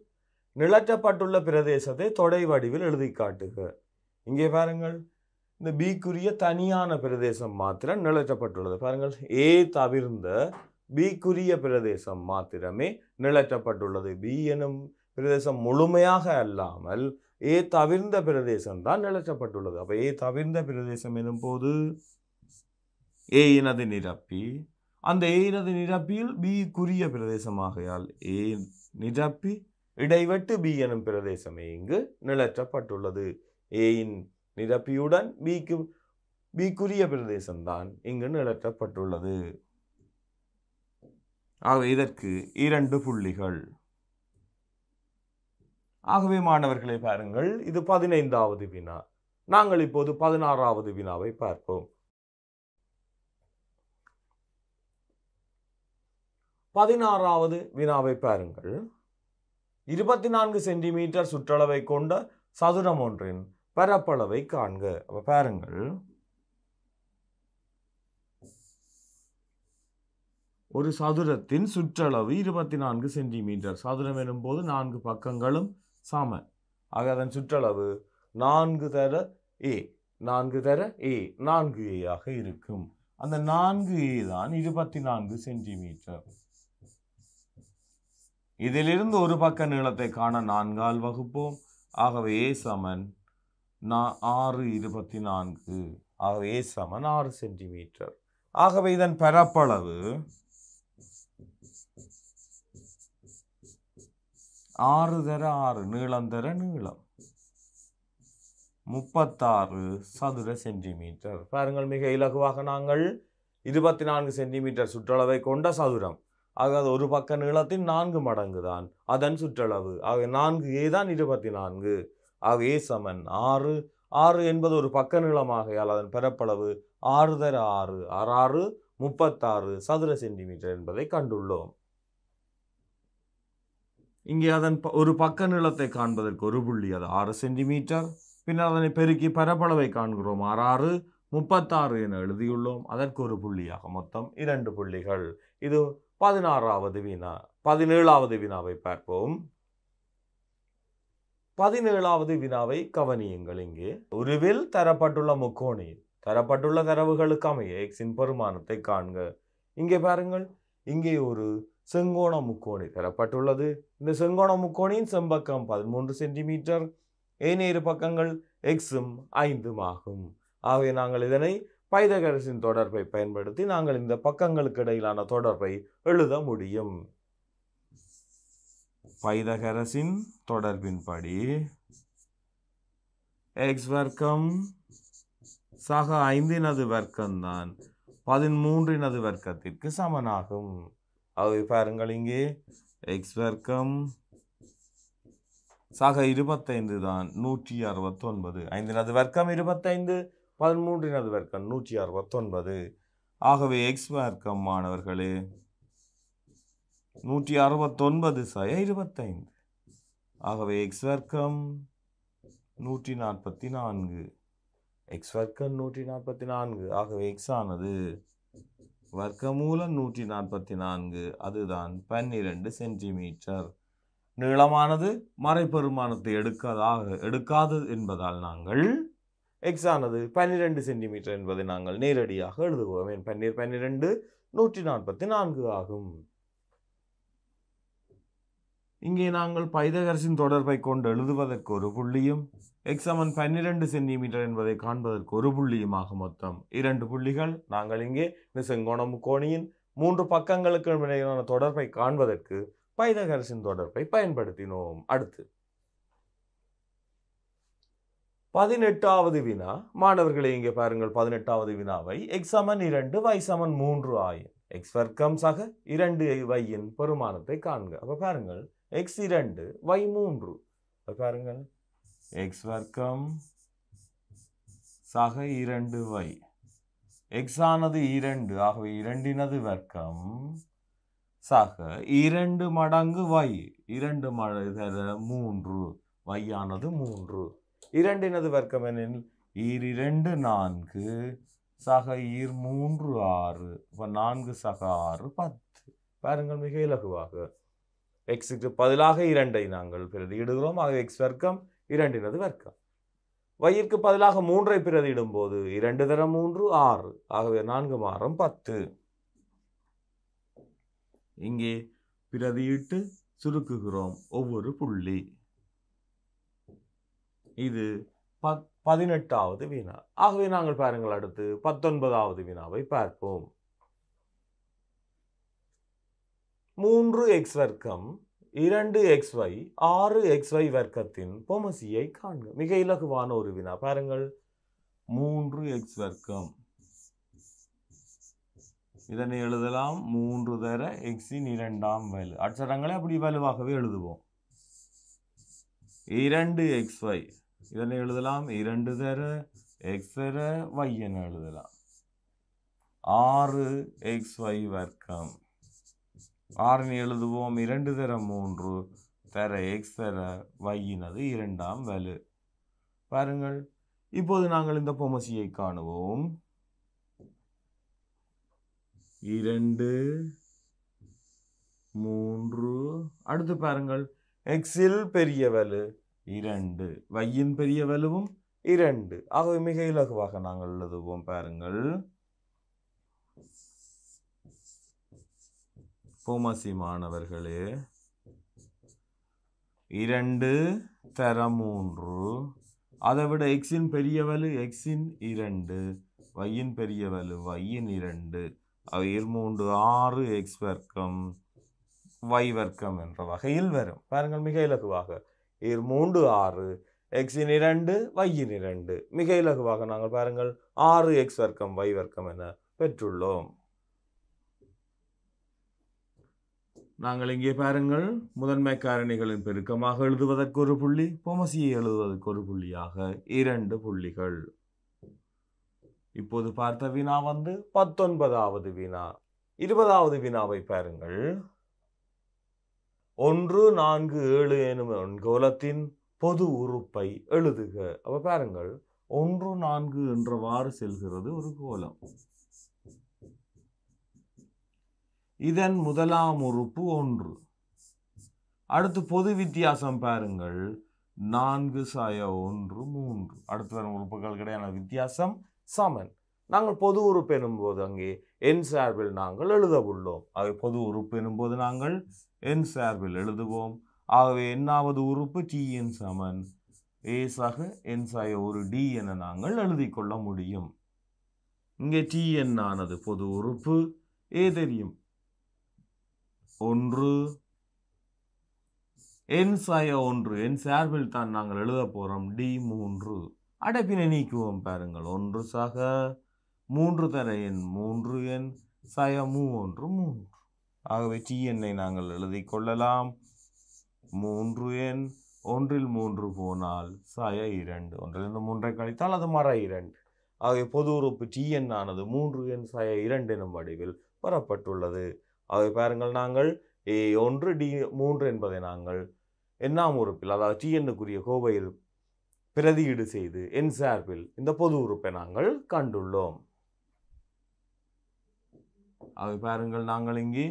நிழற்றப்பட்டுள்ள பிரதேசத்தை தொடை வடிவில் எழுதி காட்டுக. இங்கே பாருங்கள், இந்த பிக்குரிய தனியான பிரதேசம் மாத்திரம் நிழற்றப்பட்டுள்ளது. பாருங்கள், ஏ தவிர்ந்த பிக்குரிய பிரதேசம் மாத்திரமே நிழற்றப்பட்டுள்ளது. பி எனும் பிரதேசம் முழுமையாக அல்லாமல் ஏ தவிர்ந்த பிரதேசம் தான் நிழற்றப்பட்டுள்ளது. அப்ப ஏ தவிர்ந்த பிரதேசம் எனும் போது ஏ இனது நிரப்பி, அந்த ஏ இனது நிரப்பியில் பி குறிய பிரதேசமாகையால் ஏ நிரப்பி இடைவெட்டு பி எனும் பிரதேசமே இங்கு நிழற்றப்பட்டுள்ளது. ஏயின் நிரப்பியுடன் பிக்குரிய பிரதேசம் தான் இங்கு நிழற்றப்பட்டுள்ளது. ஆகவே இதற்கு 2 புள்ளிகள். ஆகவே மாணவர்களை பாருங்கள், இது 15வது வினா. நாங்கள் இப்போது 16வது வினாவை பார்ப்போம். 16வது வினாவை பாருங்கள். 24 சென்டிமீட்டர் சுற்றளவை கொண்ட சதுரம் ஒன்றின் பரப்பளவை காண்க. அப்ப பாருங்கள், ஒரு சதுரத்தின் சுற்றளவு 24 சென்டிமீட்டர். சதுரம் எனும் போது 4 பக்கங்களும் சம. ஆக அதன் சுற்றளவு 4 தர ஏ 4 ஆக இருக்கும். அந்த 4a தான் 24 சென்டிமீட்டர். இதிலிருந்து ஒரு பக்க நீளத்தை காண 4ஆல் வகுப்போம். ஆகவே a சமன் 6/24. ஆகவே a சமன் 6 சென்டிமீட்டர். ஆகவே இதன் பரப்பளவு 6 தர 6 நீளம் தர நீளம் 36 சதுர சென்டிமீட்டர். பாருங்கள், மிக இலகுவாக நாங்கள் 24 சென்டிமீட்டர் சுற்றளவை கொண்ட சதுரம். ஆக அது ஒரு பக்க நீளத்தின் 4 மடங்கு தான் அதன் சுற்றளவு. ஆக 4a தான் 24. ஆக a சமன் 6. 6 என்பது ஒரு பக்க நீளமாகையால் அதன் பரப்பளவு 6 தர 6 6 36 சதுர சென்டிமீட்டர் என்பதை கண்டுள்ளோம். இங்கே அதன் ஒரு பக்க நீளத்தை காண்பதற்கு ஒரு புள்ளி, அது 6 சென்டிமீட்டர். பின்னர் அதனை பெருக்கி பரப்பளவை காண்கிறோம். 6 36 என எழுதியுள்ளோம். அதற்கு ஒரு புள்ளியாக மொத்தம் 2 புள்ளிகள். இது 16வது வினா. 17வது வினாவை பார்ப்போம். 17வது வினாவை கவனியுங்கள். இங்கே உருவில் தரப்பட்டுள்ள முக்கோணியில் தரப்பட்டுள்ள தரவுகளுக்கு அமைய எக்ஸின் பெருமானத்தை காண்க. இங்கே பாருங்கள், இங்கே ஒரு செங்கோண முக்கோணி தரப்பட்டுள்ளது. இந்த செங்கோண முக்கோணியின் செம்பக்கம் 13 சென்டிமீட்டர், ஏனைய இரு பக்கங்கள் எக்ஸும் 5 ஆகும். ஆகவே நாங்கள் இதனை பைதகரசின் தொடர்பை பயன்படுத்தி நாங்கள் இந்த பக்கங்களுக்கு இடையிலான தொடர்பை எழுத முடியும். பைதகரசின் தொடர்பின்படி எக்ஸ் வர்க்கம் சக 5 வர்க்கம்தான் 13 வர்க்கத்திற்கு சமனாகும். ஆகவே பாருங்கள், இங்கே எக்ஸ் வர்க்கம் சக 25 தான் 169. 5 வர்க்கம் 25, 13 வர்க்கம் 169. ஆகவே எக்ஸ் வர்க்கம் மாணவர்களே 169 சய 25. ஆகவே எக்ஸ் வர்க்கம் 144. எக்ஸ் வர்க்கம் 144. ஆகவே எக்ஸ் ஆனது வர்க்கமூலம் 144, அதுதான் 12 சென்டிமீட்டர். நீளமானது மறைப்பெருமானத்தை எடுக்காது என்பதால் நாங்கள் எக்ஸ் ஆனது 12 சென்டிமீட்டர் என்பதை நாங்கள் நேரடியாக எழுதுவோம். 12 144 ஆகும். இங்கே நாங்கள் பைதகரசின் தொடர்பை கொண்டு எழுதுவதற்கு ஒரு புள்ளியும் எக்ஸ் சமன் 12 சென்டிமீட்டர் என்பதை காண்பதற்கு ஒரு புள்ளியுமாக மொத்தம் 2 புள்ளிகள். நாங்கள் இங்கே இந்த செங்கோண முக்கோணியின் 3 பக்கங்களுக்கு இடையிலான தொடர்பை காண்பதற்கு பைதகரசின் தொடர்பை பயன்படுத்தினோம். அடுத்து 18வது வினா. மாணவர்களே, இங்கே பாருங்கள், 18வது வினாவை எக்ஸ் சமன் 2 y சமன் 3 ஆயின் எக்ஸ் வர்க்கம் சக 2yன் பெருமானத்தை காண்க. அப்ப பாருங்கள், எக்ஸ் 2 y 3. பாருங்கள், எக்ஸ் வர்க்கம் சக 2y எக்ஸ் ஆனது 2. ஆகவே 2 வர்க்கம் சக 2 மடங்கு y 2 மடங்கு 3 y ஆனது 3. 2 வர்க்கம் எனில் 2 4 சக 3 6. இப்போ 4 சக 6 10. பாருங்கள், மிக இலகுவாக எக்ஸுக்கு பதிலாக 2ஐ நாங்கள் பிரதியிடுகிறோம். ஆகவே எக்ஸ் வர்க்கம் 2 வர்க்கம். வையிற்கு பதிலாக 3ஐ பிரதியிடும் போது 2 தர 3 6. ஆகவே 4 மாறும் 10. இங்கே பிரதியிட்டு சுருக்குகிறோம் ஒவ்வொரு புள்ளி. இது 18வது வினா. ஆகவே நாங்கள் பாருங்கள், அடுத்து 19வது வினாவை பார்ப்போம். 3x வர்க்கம் 2xy 6xy வர்க்கத்தின் பொமசியை காண்க. மிக இலகுவான ஒரு வினா. பாருங்கள், 3x வர்க்கம் இதனை எழுதலாம் 3 தர எக்ஸின் 2ஆம் வலு. அட்சரங்களை அப்படி வலுவாகவே எழுதுவோம். 2xy இதனை எழுதலாம் 2 தர எக்ஸ் தர y என எழுதலாம். 6xy வர்க்கம் 6 எழுதுவோம் 2 தர 3 தர எக்ஸ் தர y இனது 2ஆம் வலு. பாருங்கள், இப்போது நாங்கள் இந்த பொமசியை காணுவோம். 2 3. அடுத்து பாருங்கள், எக்ஸில் பெரிய வலு 2, வையின் பெரிய வலுவும் 2. ஆகவே மிக இலகுவாக நாங்கள் எழுதுவோம். பாருங்கள், பொமசி மாணவர்களே, 2 தர 3, அதை விட எக்ஸின் பெரிய வலு எக்ஸின் 2, வையின் பெரிய வலு வையின் 2, அவை 3 6 எக்ஸ் வர்க்கம் y வர்க்கம் என்ற வகையில் வரும். பாருங்கள், மிக இலகுவாக 3 6 எக்ஸின் 2 வையின் 2, மிக இலகுவாக நாங்கள் பாருங்கள் 6 எக்ஸ் வர்க்கம் y வர்க்கம் என பெற்றுள்ளோம். நாங்கள் இங்கே பாருங்கள், முதன்மை காரணிகளின் பெருக்கமாக எழுதுவதற்கு ஒரு புள்ளி, பொமசியை எழுதுவதற்கு ஒரு புள்ளியாக 2 புள்ளிகள். இப்போது பார்த்த வினா 19வது வினா. 20வது வினாவை பாருங்கள். 1 4 7 எனும் எண்கோலத்தின் பொது உறுப்பை எழுதுக. அப்ப பாருங்கள், 1 4 என்றவாறு செல்கிறது ஒரு கோலம். இதன் முதலாம் உறுப்பு 1. அடுத்து பொது வித்தியாசம் பாருங்கள், 4 1 3. அடுத்து வரும் உறுப்புகள் கிடையான வித்தியாசம் சமன். நாங்கள் பொது உறுப்பு எனும்போது அங்கே என் சார்பில் நாங்கள் எழுத உள்ளோம். ஆகவே பொது உறுப்பு எனும்போது நாங்கள் என் சார்பில் எழுதுவோம். ஆகவே என்னாவது உறுப்பு tn சமன் a சக n சாய ஒரு d என நாங்கள் எழுதி கொள்ள முடியும். இங்கே tn ஆனது பொது உறுப்பு, a தெரியும் 1, n சாய 1, n சார்பில் தான் நாங்கள் எழுத போறோம் d 3. அடைப்பினை நீக்குவோம். பாருங்கள், 1 சக 3 தர n 3n சாய 3 3. ஆகவே tn ஐ நாங்கள் எழுதி கொள்ளலாம். 3n 1 3 போனால் சாய 2, 1 3 கழித்தால் அது மற 2. ஆகவே பொது உறுப்பு tn ஆனது 3n சாய 2 எனும் வடிவில் பெறப்பட்டுள்ளது. ஆகவே பாருங்கள், நாங்கள் a1 d3 என்பதை நாங்கள் எண்ணாம் உறுப்பில், அதாவது tnக்குரிய கோவையில் பிரதியீடு செய்து என் சார்பில் இந்த பொது உறுப்பை நாங்கள் கண்டுள்ளோம். ஆகவே பாருங்கள், நாங்கள் இங்கே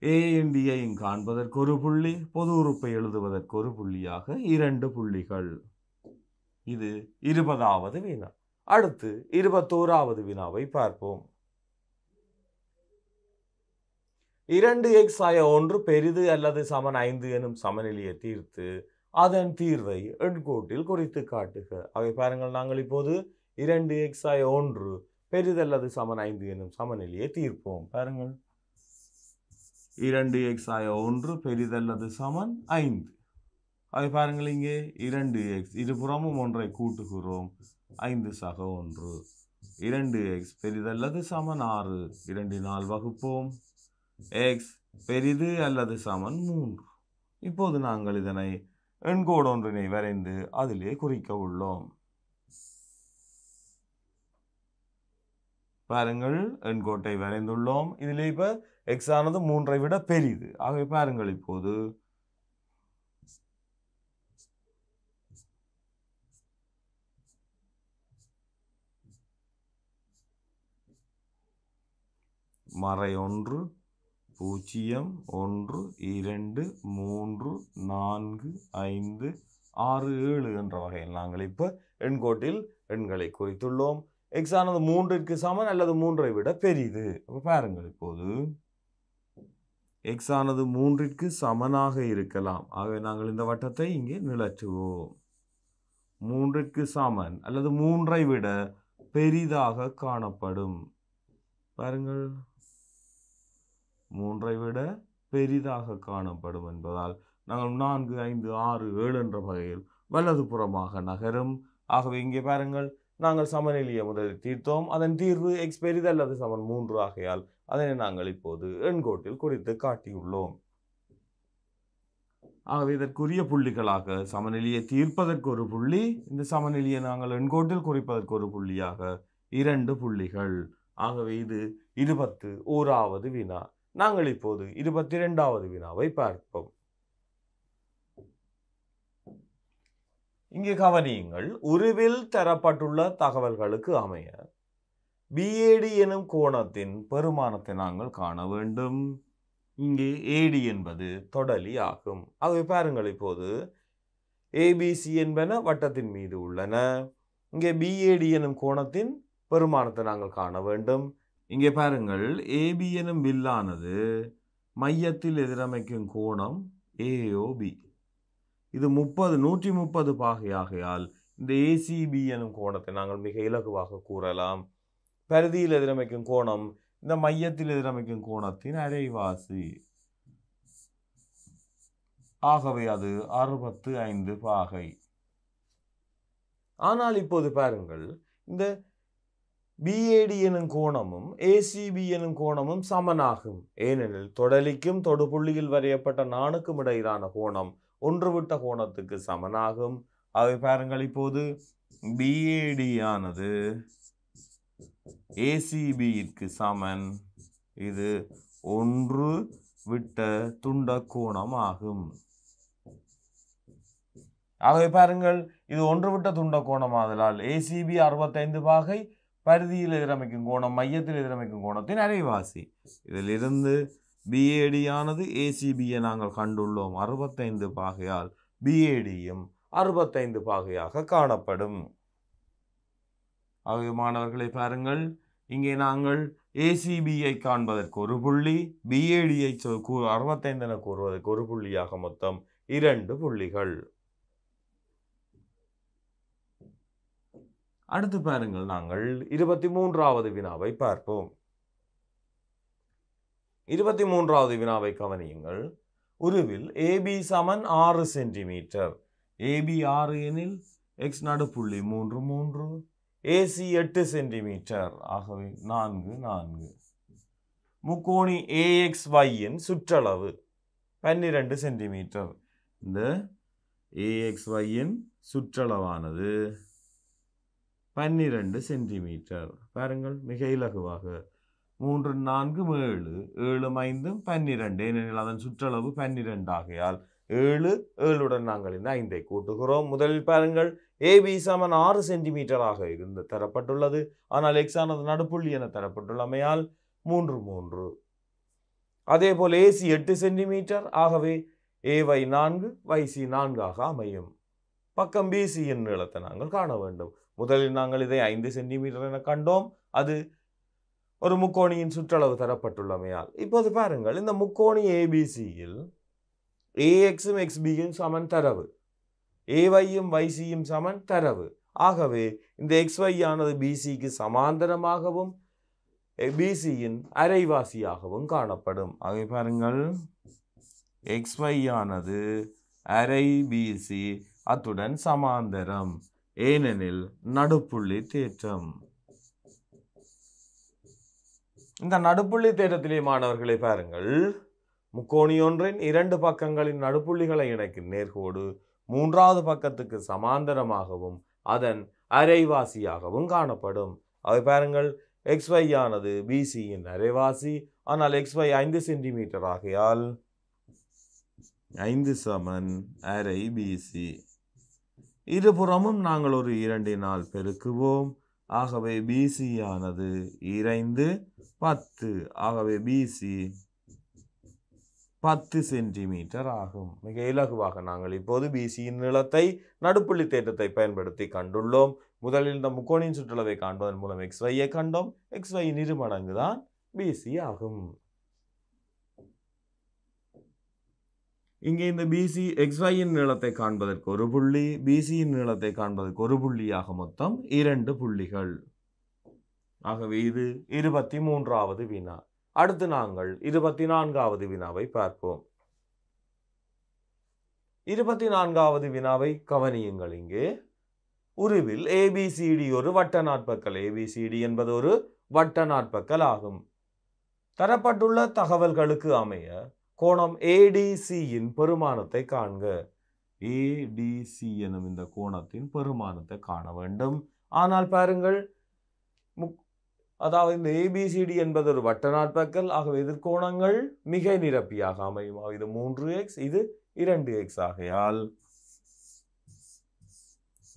a&d காண்பதற்கு ஒரு புள்ளி, பொது உறுப்பை எழுதுவதற்கு ஒரு புள்ளியாக 2 புள்ளிகள். இது 20வது வினா. அடுத்து 21வது வினாவை பார்ப்போம். 2x ஆய 1 பெரிது அல்லது சமன் 5 எனும் சமநிலையை தீர்த்து அதன் தீர்வை எண்கோட்டில் குறித்து காட்டுக. அவை பாருங்கள், நாங்கள் இப்போது 2x ஆய 1 பெரிது அல்லது சமன் 5 எனும் சமநிலையை தீர்ப்போம். பாருங்கள், 2x ஆய 1 பெரிதல்லது சமன் 5. அவை பாருங்கள், இங்கே 2x இருபுறமும் ஒன்றை கூட்டுகிறோம், 5 சக 1. 2x பெரிதல்லது சமன் 6, 2 வகுப்போம். x பெரிது அல்லது சமன் 3. இப்போது நாங்கள் இதனை எண்கோடு ஒன்றினை வரைந்து அதிலே குறிக்க உள்ளோம். பாருங்கள், எண்கோட்டை வரைந்துள்ளோம். இதிலே இப்ப x ஆனது 3ஐ விட பெரிது. ஆகவே பாருங்கள், இப்போது மறை 1 0 1 2 3 4 5 6 7 என்ற வகையில் நாங்கள் இப்ப எண்கோட்டில் எண்களை குறித்துள்ளோம். x ஆனது 3ற்கு சமன் அல்லது 3ஐ விட பெரிது. பாருங்கள், இப்போது x ஆனது 3ற்கு சமனாக இருக்கலாம். ஆகவே நாங்கள் இந்த வட்டத்தை இங்கே நிழற்றுவோம். 3ற்கு சமன் அல்லது 3ஐ விட பெரிதாக காணப்படும். பாருங்கள், 3ஐ விட பெரிதாக காணப்படும் என்பதால் நாங்கள் 4 5 6 7 என்ற வகையில் வலது புறமாக நகரும். ஆகவே இங்கே பாருங்கள், நாங்கள் சமநிலையை முதலில் தீர்த்தோம். அதன் தீர்வு x பெரிது அல்லது சமன் 3 ஆகையால் அதனை நாங்கள் இப்போது எண்கோட்டில் குறித்து காட்டியுள்ளோம். ஆகவே இதற்குரிய புள்ளிகளாக சமநிலையை தீர்ப்பதற்கு ஒரு புள்ளி, இந்த சமநிலையை நாங்கள் எண்கோட்டில் குறிப்பதற்கு ஒரு புள்ளியாக 2 புள்ளிகள். ஆகவே இது 21வது வினா. நாங்கள் இப்போது 22வது வினாவை பார்ப்போம். இங்கே கவனியுங்கள். உருவில் தரப்பட்டுள்ள தகவல்களுக்கு அமைய பிஏடி எனும் கோணத்தின் பெருமானத்தை நாங்கள் காண வேண்டும். இங்கே ஏடி என்பது தொடலி ஆகும். ஆகவே பாருங்கள், இப்போது ஏபிசி என்பன வட்டத்தின் மீது உள்ளன. இங்கே பிஏடி எனும் கோணத்தின் பெருமானத்தை நாங்கள் காண வேண்டும். இங்கே பாருங்கள், ஏபி எனும் வில்லானது மையத்தில் எதிரமைக்கும் கோணம் ஏஓபி. இது 130 பாகையாகையால் இந்த ஏசிபி எனும் கோணத்தை நாங்கள் மிக இலகுவாக கூறலாம். பரிதியில் எதிரமைக்கும் கோணம் இந்த மையத்தில் எதிரமைக்கும் கோணத்தின் அரைவாசி. ஆகவே அது 65 பாகை. ஆனால் இப்போது பாருங்கள், இந்த பிஏடி எனும் கோணமும் ஏசிபி எனும் கோணமும் சமனாகும். ஏனெனில் தொடலிக்கும் தொடுபுள்ளியில் வரையப்பட்ட நாணுக்கும் இடையிலான கோணம் ஒன்றுவிட்ட கோணத்துக்கு சமனாகும். ஆகவே பாருங்கள், இப்போது பிஏடி ஆனது ஏசிபிக்கு சமன். இது ஒன்று விட்ட துண்ட கோணம் ஆகும். ஆகவே பாருங்கள், இது ஒன்று விட்ட துண்ட கோணம் ஆதலால் ஏசிபி 65 பாகை, பரிதியில் எதிரமைக்கும் கோணம் மையத்தில் எதிரமைக்கும் கோணத்தின் அரைவாசி. இதிலிருந்து பிஏடி ஆனது ஏசிபியை நாங்கள் கண்டுள்ளோம் 65 பாகையால் பிஏடியும் 65 பாகையாக காணப்படும். ஆகவே மாணவர்களை பாருங்கள், இங்கே நாங்கள் ஏசிபியை காண்பதற்கு ஒரு புள்ளி, பிஏடியை 65 என கூறுவதற்கு ஒரு புள்ளியாக மொத்தம் 2 புள்ளிகள். அடுத்து பாருங்கள், நாங்கள் 23வது வினாவை பார்ப்போம். 23வது வினாவை கவனியுங்கள். உருவில் ஏபி சமன் 6 சென்டிமீட்டர். ஏபி 6 எனில் எக்ஸ் நடுப்புள்ளி 3 3, ஏசி 8 சென்டிமீட்டர். ஆகவே 4 4. முக்கோணி ஏஎக்ஸ்ஒயின் சுற்றளவு 12 சென்டிமீட்டர். இந்த ஏஎக்ஸ்ஒயின் சுற்றளவானது 12 சென்டிமீட்டர். பாருங்கள், மிக இலகுவாக 3 4 7 7 5 12, ஏனெனில் அதன் சுற்றளவு 12 ஆகையால் 7 7உடன் நாங்கள் இந்த 5ஐ கூட்டுகிறோம். முதலில் பாருங்கள், ஏபி சமன் 6 சென்டிமீட்டராக இருந்து தரப்பட்டுள்ளது. ஆனால் எக்ஸ் ஆனது நடுப்புள்ளி என தரப்பட்டுள்ளமையால் 3 3. அதே போல் ஏசி 8 சென்டிமீட்டர். ஆகவே ஏவை 4 வைசி 4 ஆக அமையும். பக்கம் பிசியின் நீளத்தை நாங்கள் காண வேண்டும். முதலில் நாங்கள் இதை 5 சென்டிமீட்டர் என கண்டோம். அது ஒரு முக்கோணியின் சுற்றளவு தரப்பட்டுள்ளமையால். இப்போது பாருங்கள், இந்த முக்கோணி ஏபிசியில் ஏஎக்ஸும் எக்ஸ்பியும் சமன் தரவு, ஏவையும் வைசியும் சமன் தரவு. ஆகவே இந்த எக்ஸ்ஒய் ஆனது பிசிக்கு சமாந்தரமாகவும் பிசியின் அரைவாசியாகவும் காணப்படும். ஆகவே பாருங்கள், எக்ஸ்ஒய் ஆனது அரை பிசி அத்துடன் சமாந்தரம், ஏனெனில் நடுப்புள்ளி தேற்றம். இந்த நடுப்புள்ளி தேற்றத்திலே மாணவர்களை பாருங்கள், முக்கோணி ஒன்றின் 2 பக்கங்களின் நடுப்புள்ளிகளை இணைக்கும் நேர்கோடு 3வது பக்கத்துக்கு சமாந்தரமாகவும் அதன் அரைவாசியாகவும் காணப்படும். அவை பாருங்கள், எக்ஸ்ஒய் ஆனது பிசியின் அரைவாசி. ஆனால் எக்ஸ்ஒய் 5 சென்டிமீட்டர் ஆகையால் 5 சமன் அரை பிசி. இருபுறமும் நாங்கள் ஒரு 2 பெருக்குவோம். ஆகவே பிசி ஆனது 2 10. ஆகவே பிசி 10 சென்டிமீட்டர் ஆகும். மிக இலகுவாக நாங்கள் இப்போது பிசியின் நீளத்தை நடுப்புள்ளி தேற்றத்தை பயன்படுத்தி கண்டுள்ளோம். முதலில் இந்த முக்கோணியின் சுற்றளவை காண்பதன் மூலம் எக்ஸ்ஒய்யை கண்டோம். எக்ஸ்ஒயின் 2 மடங்கு தான் பிசி ஆகும். இங்கே இந்த பிசி எக்ஸ்ஒயின் நீளத்தை காண்பதற்கு ஒரு புள்ளி, பிசியின் நீளத்தை காண்பதற்கு ஒரு புள்ளியாக மொத்தம் 2 புள்ளிகள். ஆகவே இது 23வது வினா. அடுத்து நாங்கள் 24வது வினாவை பார்ப்போம். 24வது வினாவை கவனியுங்கள். இங்கே உருவில் ஏபிசிடி ஒரு வட்ட நாட்பக்கல். ஏபிசிடி என்பது ஒரு வட்ட நாட்பக்கல் ஆகும். தரப்பட்டுள்ள தகவல்களுக்கு அமைய கோணம் ஏடிசியின் பெருமானத்தை காண்க. ஏடிசி எனும் இந்த கோணத்தின் பெருமானத்தை காண வேண்டும். ஆனால் பாருங்கள், அதாவது இந்த ஏபிசிடி என்பது ஒரு வட்ட நாட்பக்கல். ஆகவே எதிர்கோணங்கள் மிகை நிரப்பியாக அமையும். இது 3x, இது 2x ஆகையால்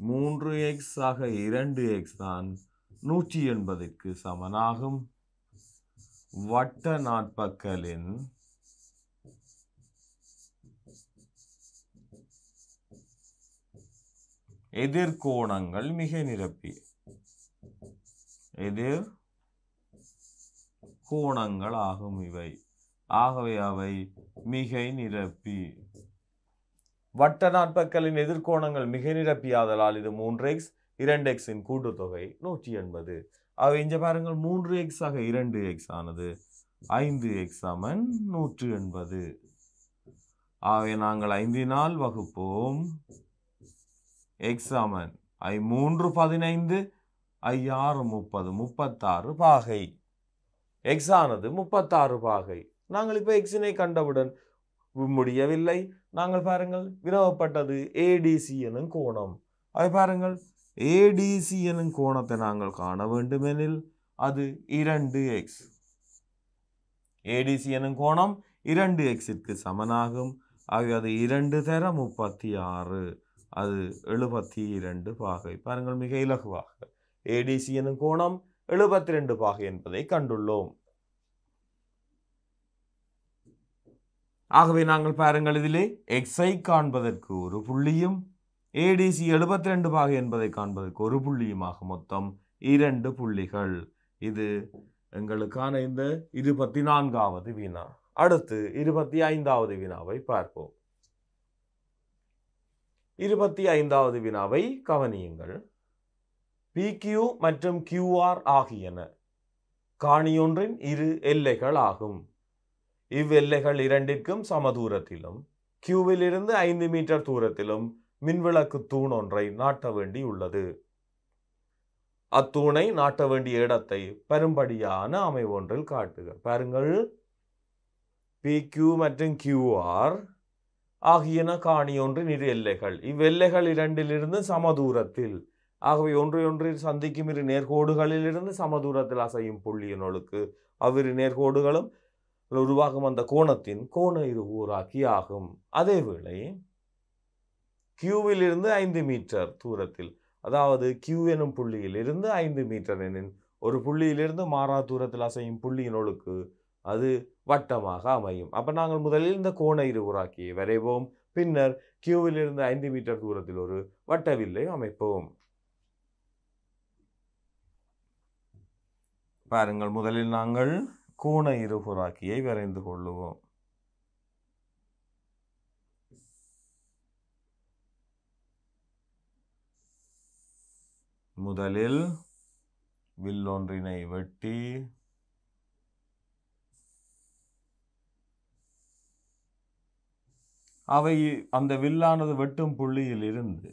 3x ஆக 2x தான் 180க்கு சமனாகும். வட்ட நாட்பக்கலின் எதிர்கோணங்கள் மிகை நிரப்பி. எதிர் கோணங்கள் ஆகும் இவை. ஆகவே அவை மிகை நிரப்பி. வட்ட நாட்பக்கலின் எதிர்கோணங்கள் மிகை நிரப்பியாதலால் இது 3x 2x இன் கூட்டுத்தொகை 180. அவை இங்க பாருங்கள் 3x ஆக 2x ஆனது 5x சமன் 180. ஆகவே நாங்கள் 5 வகுப்போம். x சமன் 3 15 6 30 36 பாகை. x ஆனது 36 பாகை. நாங்கள் இப்போ எக்ஸினை கண்டவுடன் முடியவில்லை. நாங்கள் பாருங்கள் வினவப்பட்டது ஏடிசி எனும் கோணம். அதை பாருங்கள் ஏடிசி எனும் கோணத்தை நாங்கள் காண வேண்டுமெனில் அது 2x. ஏடிசி எனும் கோணம் 2xற்கு சமனாகும். ஆகவே அது 2 தர 36. அது 72 பாகை. பாருங்கள் மிக இலகுவாக ஏடிசி எனும் கோணம் 72 பாகை என்பதை கண்டுள்ளோம். ஆகவே நாங்கள் பாருங்கள் இதிலே எக்ஸை காண்பதற்கு ஒரு புள்ளியும் ஏடிசி 72 பாகை என்பதை காண்பதற்கு ஒரு புள்ளியுமாக மொத்தம் 2 புள்ளிகள். இது எங்களுக்கான இந்த 24வது வினா. அடுத்து 25வது வினாவை பார்ப்போம். 25வது வினாவை கவனியுங்கள். PQ மற்றும் QR ஆகியன காணியொன்றின் இரு எல்லைகள் ஆகும். இவ்வெல்லைகள் இரண்டிற்கும் சமதூரத்திலும் கியூவில் இருந்து 5 மீட்டர் தூரத்திலும் மின்விளக்கு தூண் ஒன்றை நாட்ட வேண்டி உள்ளது. அத்தூணை நாட்ட வேண்டிய இடத்தை பெரும்படியான அமைவொன்றில் காட்டுக. பாருங்கள், PQ மற்றும் QR ஆகியன காணியொன்றின் இரு எல்லைகள். இவ்வெல்லைகள் இரண்டிலிருந்து சமதூரத்தில். ஆகவே ஒன்றையொன்றில் சந்திக்கும் இரு நேர்கோடுகளிலிருந்து சமதூரத்தில் அசையும் புள்ளியினொழுக்கு அவ்விரு நேர்கோடுகளும் உருவாகும் அந்த கோணத்தின் கோண இருகூறாக்கி ஆகும். அதேவேளை கியூவில் இருந்து 5 மீட்டர் தூரத்தில், அதாவது கியூ எனும் புள்ளியில் இருந்து 5 மீட்டர் எனின் ஒரு புள்ளியிலிருந்து மாறா தூரத்தில் அசையும் புள்ளியினொழுக்கு அது வட்டமாக அமையும். அப்ப நாங்கள் முதலில் இந்த கோண இருகூறாக்கியை வரைவோம். பின்னர் கியூவில் இருந்து 5 மீட்டர் தூரத்தில் ஒரு வட்டவில்லை அமைப்போம். பாருங்கள், முதலில் நாங்கள் கோண இருகூறாக்கியை வரைந்து கொள்ளுவோம். முதலில் வில்லொன்றினை வெட்டி அவை அந்த வில்லானது வெட்டும் புள்ளியில் இருந்து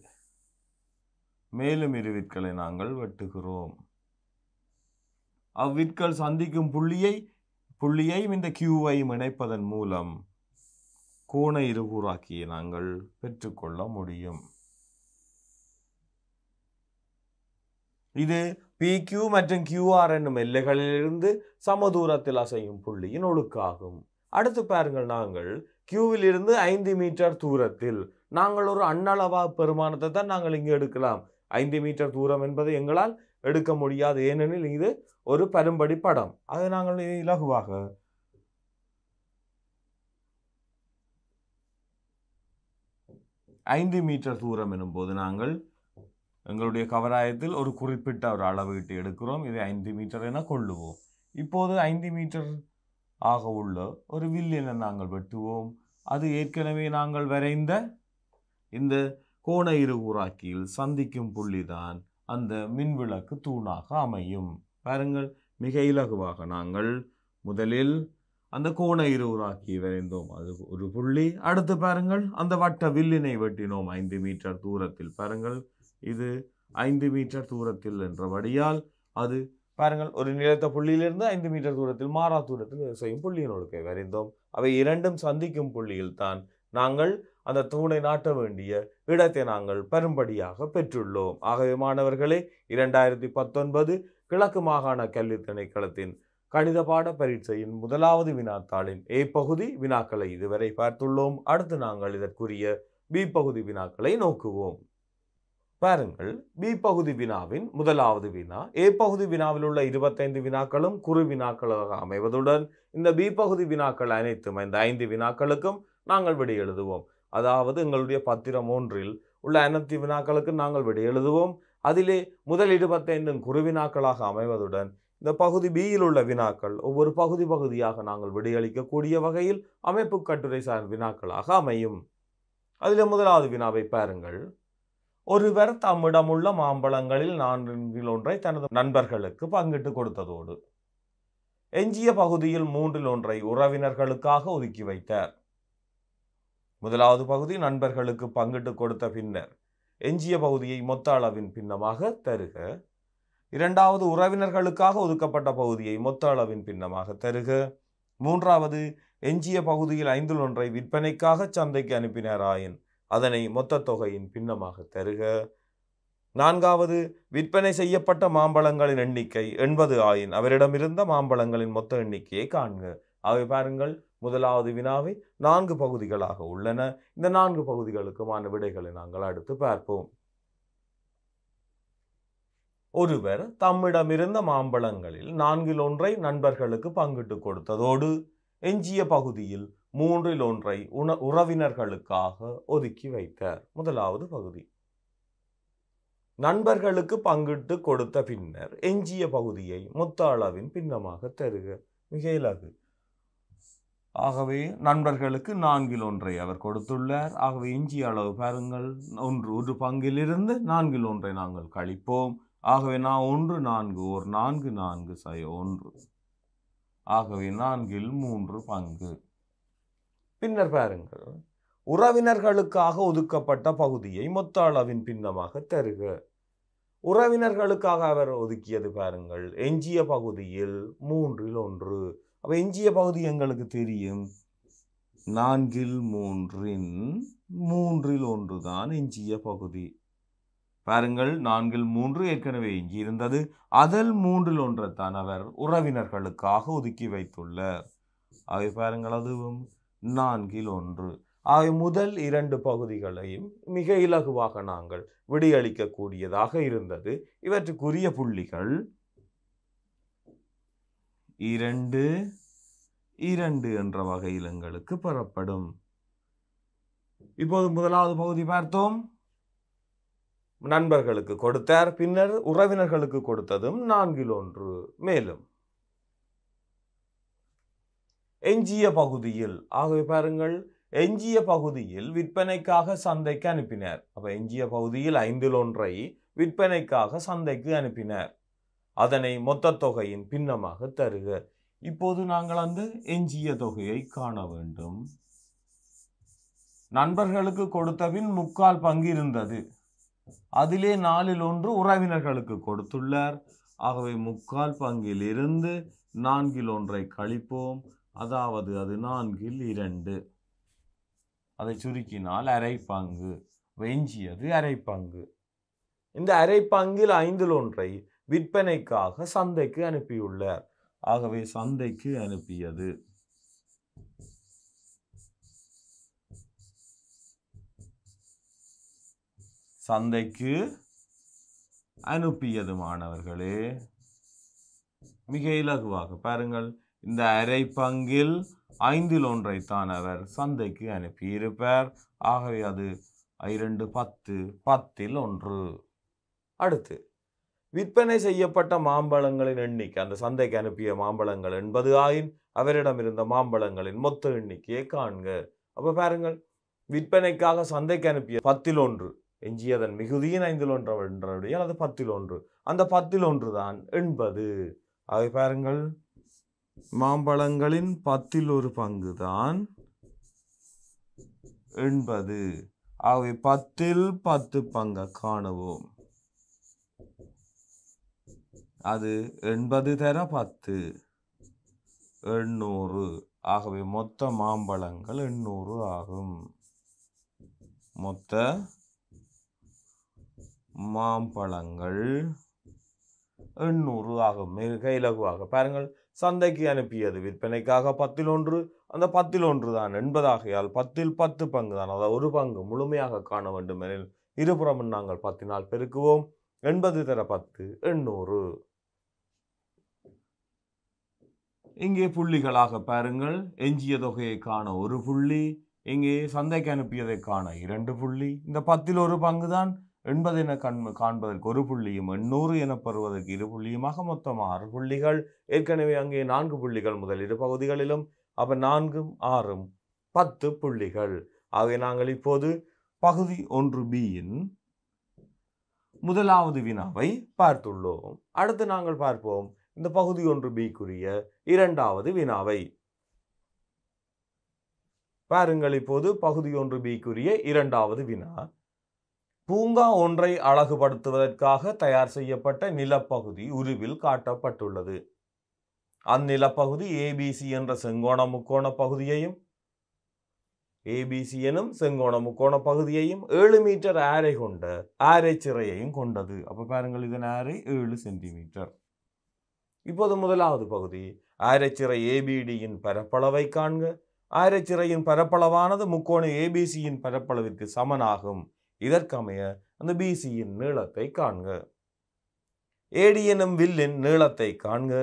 மேலும் இரு விற்களை நாங்கள் வெட்டுகிறோம். அவ்விற்கள் சந்திக்கும் புள்ளியை இந்த கியூவை இணைப்பதன் மூலம் கோண இருகூறாக்கியை நாங்கள் பெற்றுக்கொள்ள முடியும். இது PQ மற்றும் QR என்னும் எல்லைகளிலிருந்து சமதூரத்தில் அசையும் புள்ளியின் ஒழுக்காகும். அடுத்து பாருங்கள், நாங்கள் கியூவில் இருந்து 5 மீட்டர் தூரத்தில் நாங்கள் ஒரு அண்ணளவா பெருமானத்தை தான் நாங்கள் இங்கு எடுக்கலாம். 5 மீட்டர் தூரம் என்பதை எங்களால் எடுக்க முடியாது, ஏனெனில் இது ஒரு பெரும்படி படம். அதை நாங்கள் இலகுவாக 5 மீட்டர் தூரம் எனும் போது நாங்கள் எங்களுடைய கவராயத்தில் ஒரு குறிப்பிட்ட ஒரு அளவீட்டு எடுக்கிறோம். இதை 5 மீட்டர் என கொள்ளுவோம். இப்போது 5 மீட்டர் ஆக உள்ள ஒரு வில் என நாங்கள் வெட்டுவோம். அது ஏற்கனவே நாங்கள் வரைந்த இந்த கோண இருகூறாக்கியில் சந்திக்கும் புள்ளிதான் அந்த மின்விளக்கு தூணாக அமையும். பாருங்கள், மிக இலகுவாக நாங்கள் முதலில் அந்த கோண இருகூறாக்கியை வரைந்தோம், அது ஒரு புள்ளி. அடுத்து பாருங்கள், அந்த வட்ட வில்லினை வெட்டினோம் 5 மீட்டர் தூரத்தில். பாருங்கள், இது 5 மீட்டர் தூரத்தில் என்றபடியால் அது பாருங்கள் ஒரு நிலைத்த புள்ளியிலிருந்து 5 மீட்டர் தூரத்தில் மாறா தூரத்தில் செய்யும் புள்ளியின் ஒழுக்கை வரைந்தோம். அவை இரண்டும் சந்திக்கும் புள்ளியில் தான் நாங்கள் அந்த தூணை நாட்ட வேண்டிய இடத்தை நாங்கள் பெரும்படியாக பெற்றுள்ளோம். ஆகவே மாணவர்களே, 2019 கிழக்கு மாகாண கல்வி திணைக்களத்தின் கணித பாட பரீட்சையின் முதலாவது வினாத்தாளின் A பகுதி வினாக்களை இதுவரை பார்த்துள்ளோம். அடுத்து நாங்கள் இதற்குரிய B பகுதி வினாக்களை நோக்குவோம். பாருங்கள், பி பகுதி வினாவின் முதலாவது வினா ஏ பகுதி வினாவில் உள்ள 25 வினாக்களும் குறு வினாக்களாக அமைவதுடன் இந்த பி பகுதி வினாக்கள் அனைத்தும் இந்த 5 வினாக்களுக்கும் நாங்கள் விடை எழுதுவோம். அதாவது எங்களுடைய பத்திரம் 1இல் உள்ள அனைத்து வினாக்களுக்கு நாங்கள் விடை எழுதுவோம். அதிலே முதல் 25 குறு வினாக்களாக அமைவதுடன் இந்த பகுதி பியில் உள்ள வினாக்கள் ஒவ்வொரு பகுதியாக நாங்கள் விடையளிக்கக்கூடிய வகையில் அமைப்பு கட்டுரை சார் வினாக்களாக அமையும். அதில் முதலாவது வினாவை பாருங்கள். ஒருவர் தம்மிடமுள்ள மாம்பழங்களில் 4இல் 1 தனது நண்பர்களுக்கு பங்கிட்டு கொடுத்ததோடு எஞ்சிய பகுதியில் 3இல் 1 உறவினர்களுக்காக ஒதுக்கி வைத்தார். முதலாவது பகுதி நண்பர்களுக்கு பங்கிட்டு கொடுத்த பின்னர் எஞ்சிய பகுதியை மொத்த அளவின் பின்னமாக தருக. இரண்டாவது, உறவினர்களுக்காக ஒதுக்கப்பட்ட பகுதியை மொத்த அளவின் பின்னமாக தருக. மூன்றாவது, எஞ்சிய பகுதியில் 5இல் 1 விற்பனைக்காக சந்தைக்கு அனுப்பினாராயின் அதனை மொத்த தொகையின் பின்னமாக தருக. நான்காவது, விற்பனை செய்யப்பட்ட மாம்பழங்களின் எண்ணிக்கை 80 ஆயின் அவரிடமிருந்த மாம்பழங்களின் மொத்த எண்ணிக்கையை காண்க. அவை பாருங்கள், முதலாவது வினாவை 4 பகுதிகளாக உள்ளன. இந்த 4 பகுதிகளுக்குமான விடைகளை நாங்கள் அடுத்து பார்ப்போம். ஒருவர் தம்மிடமிருந்த மாம்பழங்களில் 4இல் 1 நண்பர்களுக்கு பங்கிட்டு கொடுத்ததோடு எஞ்சிய பகுதியில் 3இல் 1 உறவினர்களுக்காக ஒதுக்கி வைத்தார். முதலாவது பகுதி. நண்பர்களுக்கு பங்கிட்டு கொடுத்த பின்னர் எஞ்சிய பகுதியை மொத்த அளவின் பின்னமாக தருக. மிக இலகு. ஆகவே நண்பர்களுக்கு 4இல் 1 அவர் கொடுத்துள்ளார். ஆகவே எஞ்சிய அளவு பாருங்கள், ஒரு பங்கிலிருந்து 4இல் 1 நாங்கள் கழிப்போம். ஆகவே நான் 1 4 ஒரு 4 4 1. ஆகவே 4இல் 3 பங்கு. பின்னர் பாருங்கள், உறவினர்களுக்காக ஒதுக்கப்பட்ட பகுதியை மொத்த அளவின் பின்னமாக தருக. உறவினர்களுக்காக அவர் ஒதுக்கியது பாருங்கள், எஞ்சிய பகுதியில் 3இல் 1. அப்ப எஞ்சிய பகுதி எங்களுக்கு தெரியும், 4இல் 3இல் 1 தான் எஞ்சிய பகுதி. பாருங்கள், 4இல் 3 ஏற்கனவே எஞ்சி இருந்தது. அதில் 3இல் 1 தான் அவர் உறவினர்களுக்காக ஒதுக்கி வைத்துள்ளார். அவை பாருங்கள், அதுவும் 4இல் 1. ஆகிய முதல் 2 பகுதிகளையும் மிக இலகுவாக நாங்கள் விடையளிக்கக்கூடியதாக இருந்தது. இவற்றுக்குரிய புள்ளிகள் 2 2 என்ற வகையில் எங்களுக்கு பெறப்படும். இப்போது முதலாவது பகுதி பார்த்தோம், நண்பர்களுக்கு கொடுத்தார். பின்னர் உறவினர்களுக்கு கொடுத்ததும் 4இல் 1. மேலும் எஞ்சிய பகுதியில், ஆகவே பாருங்கள், எஞ்சிய பகுதியில் விற்பனைக்காக சந்தைக்கு அனுப்பினார். அப்ப எஞ்சிய பகுதியில் 5இல் 1 விற்பனைக்காக சந்தைக்கு அனுப்பினார். அதனை மொத்த தொகையின் பின்னமாக தருக. இப்போது நாங்கள் அந்த எஞ்சிய தொகையை காண வேண்டும். நண்பர்களுக்கு கொடுத்த பின் 3/4 பங்கு இருந்தது. அதிலே 4இல் 1 உறவினர்களுக்கு கொடுத்துள்ளார். ஆகவே 3/4 பங்கில் இருந்து 4இல் 1 கழிப்போம். அதாவது அது 4இல் 2. அதை சுருக்கினால் அரை பங்கு. எஞ்சியது அரை பங்கு. இந்த அரை பங்கில் 5இல் 1 விற்பனைக்காக சந்தைக்கு அனுப்பியுள்ளார். ஆகவே சந்தைக்கு அனுப்பியது. சந்தைக்கு அனுப்பியது மாணவர்களே. மிக இலகுவாக பாருங்கள், இந்த அரை பங்கில் 5இல் 1 தான் அவர் சந்தைக்கு அனுப்பியிருப்பார். ஆகவே அது 2 10 10இல் 1. அடுத்து, விற்பனை செய்யப்பட்ட மாம்பழங்களின் எண்ணிக்கை, அந்த சந்தைக்கு அனுப்பிய மாம்பழங்கள் 80 ஆயின் அவரிடம் இருந்த மாம்பழங்களின் மொத்த எண்ணிக்கையை காண்க. அப்ப பாருங்கள், விற்பனைக்காக சந்தைக்கு அனுப்பிய 10இல் 1 எஞ்சியதன் மிகுதியின் 5இல் 1 என்றபடியால் அது 10இல் 1. அந்த 10இல் 1 தான் 80. ஆகவே பாருங்கள், மாம்பழங்களின் 10இல் 1 பங்கு தான் 80. ஆகவே 10இல் 10 பங்கை காணுவோம். அது 80 தர 10 800. ஆகவே மொத்த மாம்பழங்கள் 800 ஆகும். மொத்த மாம்பழங்கள் 800 ஆகும். மிக இலகுவாக பாருங்கள், சந்தைக்கு அனுப்பியது விற்பனைக்காக 10இல் 1. அந்த 10இல் 1 தான் 80 ஆகையால் 10இல் 10 பங்கு தான், அதாவது 1 பங்கு முழுமையாக காண வேண்டும் எனில் இருபுறமும் நாங்கள் 10 பெருக்குவோம். 80 தர 10 800. இங்கே புள்ளிகளாக பாருங்கள். எஞ்சிய தொகையை காண 1 புள்ளி, இங்கே சந்தைக்கு அனுப்பியதை காண 2 புள்ளி. இந்த 10 ஒரு பங்கு தான் 80 என காண்பதற்கு 1 புள்ளியும் 800 என பெறுவதற்கு 2 புள்ளியுமாக மொத்தம் 6 புள்ளிகள். ஏற்கனவே அங்கே 4 புள்ளிகள் முதல் இரு பகுதிகளிலும். அப்ப 4ம் 6ம் 10 புள்ளிகள். ஆகவே நாங்கள் இப்போது பகுதி 1B-யின் முதலாவது வினாவை பார்த்துள்ளோம். அடுத்து நாங்கள் பார்ப்போம் இந்த பகுதி 1B-க்குரிய இரண்டாவது வினாவை. பாருங்கள், இப்போது பகுதி 1B-க்குரிய இரண்டாவது வினா. பூங்கா ஒன்றை அழகுபடுத்துவதற்காக தயார் செய்யப்பட்ட நிலப்பகுதி உருவில் காட்டப்பட்டுள்ளது. அந்நிலப்பகுதி ABC என்ற செங்கோண முக்கோண பகுதியையும் ABC எனும் செங்கோண முக்கோண பகுதியையும் 7 மீட்டர் ஆரை கொண்ட ஆரை சிறையையும் கொண்டது. அப்ப பாருங்கள், இதன் ஆரை 7 சென்டிமீட்டர். இப்போது முதலாவது பகுதி ஆரைச்சிறை ABD-யின் பரப்பளவை காண்க. ஆரைச்சிறையின் பரப்பளவானது முக்கோண ABC-யின் பரப்பளவிற்கு சமனாகும். இதற்கமைய அந்த BC-யின் நீளத்தை காண்க. AD எனும் வில்லின் நீளத்தை காண்க.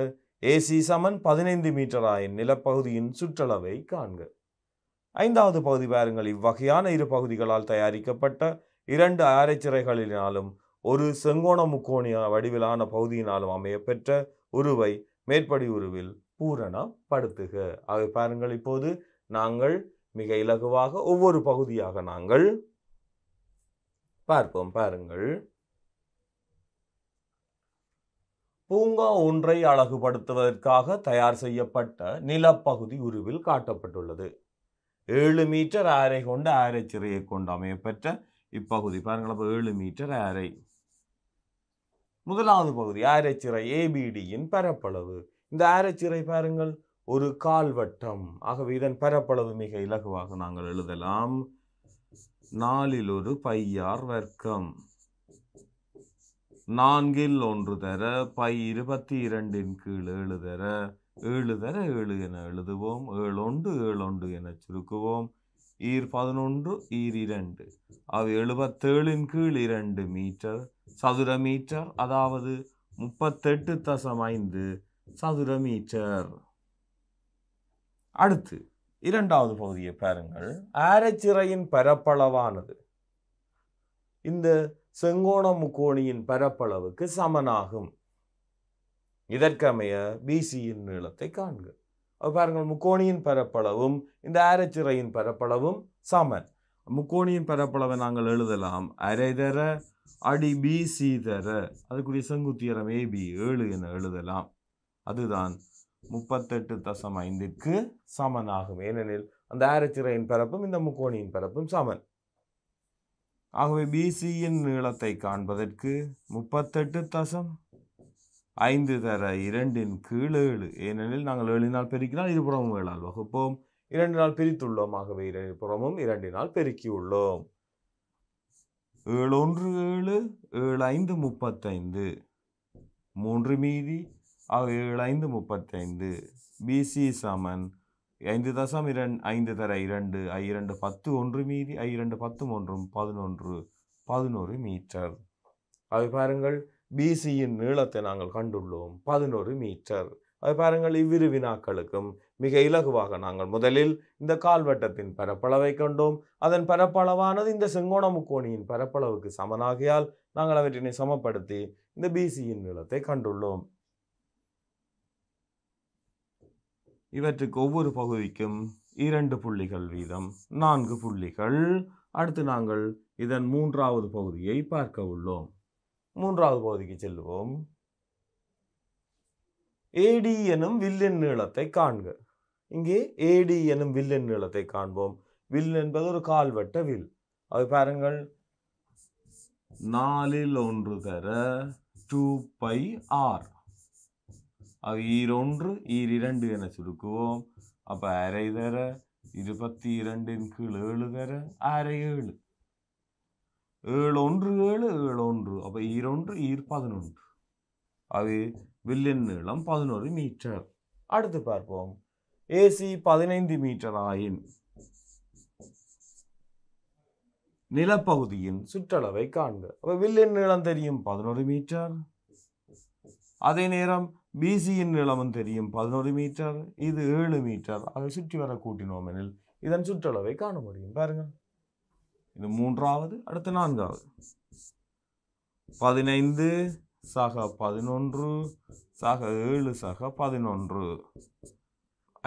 AC சமன் 15 மீட்டர் ஆயின் நிலப்பகுதியின் சுற்றளவை காண்க. ஐந்தாவது பகுதி பாருங்கள், இவ்வகையான இரு பகுதிகளால் தயாரிக்கப்பட்ட 2 ஆரைச்சிறைகளினாலும் ஒரு செங்கோண முக்கோணிய வடிவிலான பகுதியினாலும் அமையப்பெற்ற உருவை மேற்படி உருவில் பூரணப்படுத்துக. ஆகவே பாருங்கள், இப்போது நாங்கள் மிக இலகுவாக ஒவ்வொரு பகுதியாக நாங்கள் பார்ப்போம். பாருங்கள், பூங்கா ஒன்றை அழகுபடுத்துவதற்காக தயார் செய்யப்பட்ட நிலப்பகுதி உருவில் காட்டப்பட்டுள்ளது. 7 மீட்டர் ஆரை கொண்ட ஆரை சிறையை கொண்டு அமையப்பெற்ற இப்பகுதி. பாருங்கள், 7 மீட்டர் ஆரை. முதலாவது பகுதி ஆரைச்சிறை ABD-யின் பரப்பளவு. இந்த ஆரைச்சிறை பாருங்கள் ஒரு கால்வட்டம். ஆகவே இதன் பரப்பளவு மிக இலகுவாக நாங்கள் எழுதலாம். 4 πr வர்க்கம். 4 தர π 22 கீழ் 7 தர 7 தர 7 என எழுதுவோம். 7 என சுருக்குவோம். ஈர் 11 ஈர் 2 அவை 77 கீழ் 2 மீட்டர் சதுர மீட்டர், அதாவது 38.5 சதுர மீட்டர். அடுத்து இரண்டாவது பகுதியை பாருங்கள். ஆரைச்சிறையின் பரப்பளவானது இந்த செங்கோண முக்கோணியின் பரப்பளவுக்கு சமனாகும். இதற்கமைய BC-யின் நீளத்தை காண்க. பாருங்கள், முக்கோணியின் பரப்பளவும் இந்த ஆரைச்சிறையின் பரப்பளவும் சமன். முக்கோணியின் பரப்பளவை நாங்கள் எழுதலாம். அரை தர அடி BC தர அதுக்குரிய செங்குத்தியரம் AB 7 என எழுதலாம். அதுதான் 38.5க்கு சமனாகும். ஏனெனில் அந்த ஆரைச்சிறையின் பரப்பும் இந்த முக்கோணியின் பரப்பும் சமன். ஆகவே BC-யின் நீளத்தை காண்பதற்கு 38.5 தர 2 கீழ் 7. ஏனெனில் நாங்கள் 7 பெருக்கினால் இருபுறமும் 7 வகுப்போம். 2 பிரித்துள்ளோம். ஆகவே இருபுறமும் 2 பெருக்கியுள்ளோம். 7 1 7 7 5 35 3 மீதி. ஆக 7 5 35. BC சமன் 5.5 தர 2 I2 10 1 மீதி I2 10 1 11 மீட்டர். அதை பாருங்கள், BC-யின் நீளத்தை நாங்கள் கண்டுள்ளோம் 11 மீட்டர். அதை பாருங்கள், இவ்விரு வினாக்களுக்கும் மிக இலகுவாக நாங்கள் முதலில் இந்த கால்வட்டத்தின் பரப்பளவை கண்டோம். அதன் பரப்பளவானது இந்த செங்கோண முக்கோணியின் பரப்பளவுக்கு சமனாகியால் நாங்கள் அவற்றினை சமப்படுத்தி இந்த BC-யின் நீளத்தை கண்டுள்ளோம். இவற்றுக்கு ஒவ்வொரு பகுதிக்கும் 2 புள்ளிகள் வீதம் 4 புள்ளிகள். அடுத்து நாங்கள் இதன் மூன்றாவது பகுதியை பார்க்க உள்ளோம். மூன்றாவது பகுதிக்கு செல்வோம். AD எனும் வில்லின் நீளத்தை காண்க. இங்கே AD எனும் வில்லின் நீளத்தை காண்போம். வில் என்பது ஒரு கால்வட்ட வில். அது பாருங்கள், 4 தர 2πr. ஈர் 1 ஈர் 2 என சுருக்குவோம். அப்ப அரை தர 22 கீழ் 7 தர அரை 7. 7 1 7 7 1. அப்ப ஈர் 1 ஈர் 11. அவை வில்லின் நீளம் 11 மீட்டர். அடுத்து பார்ப்போம். AC 15 மீட்டர் ஆயின் நிலப்பகுதியின் சுற்றளவை காண்க. அப்ப வில்லின் நீளம் தெரியும் 11 மீட்டர். அதே நேரம் பிசியின் நீளமும் தெரியும் 11 மீட்டர். இது 7 மீட்டர். அதை சுற்றி வர கூட்டினோம் எனில் இதன் சுற்றளவை காண முடியும். பாருங்க, இது மூன்றாவது. அடுத்து நான்காவது. 15 சக 11 சக 7 சக 11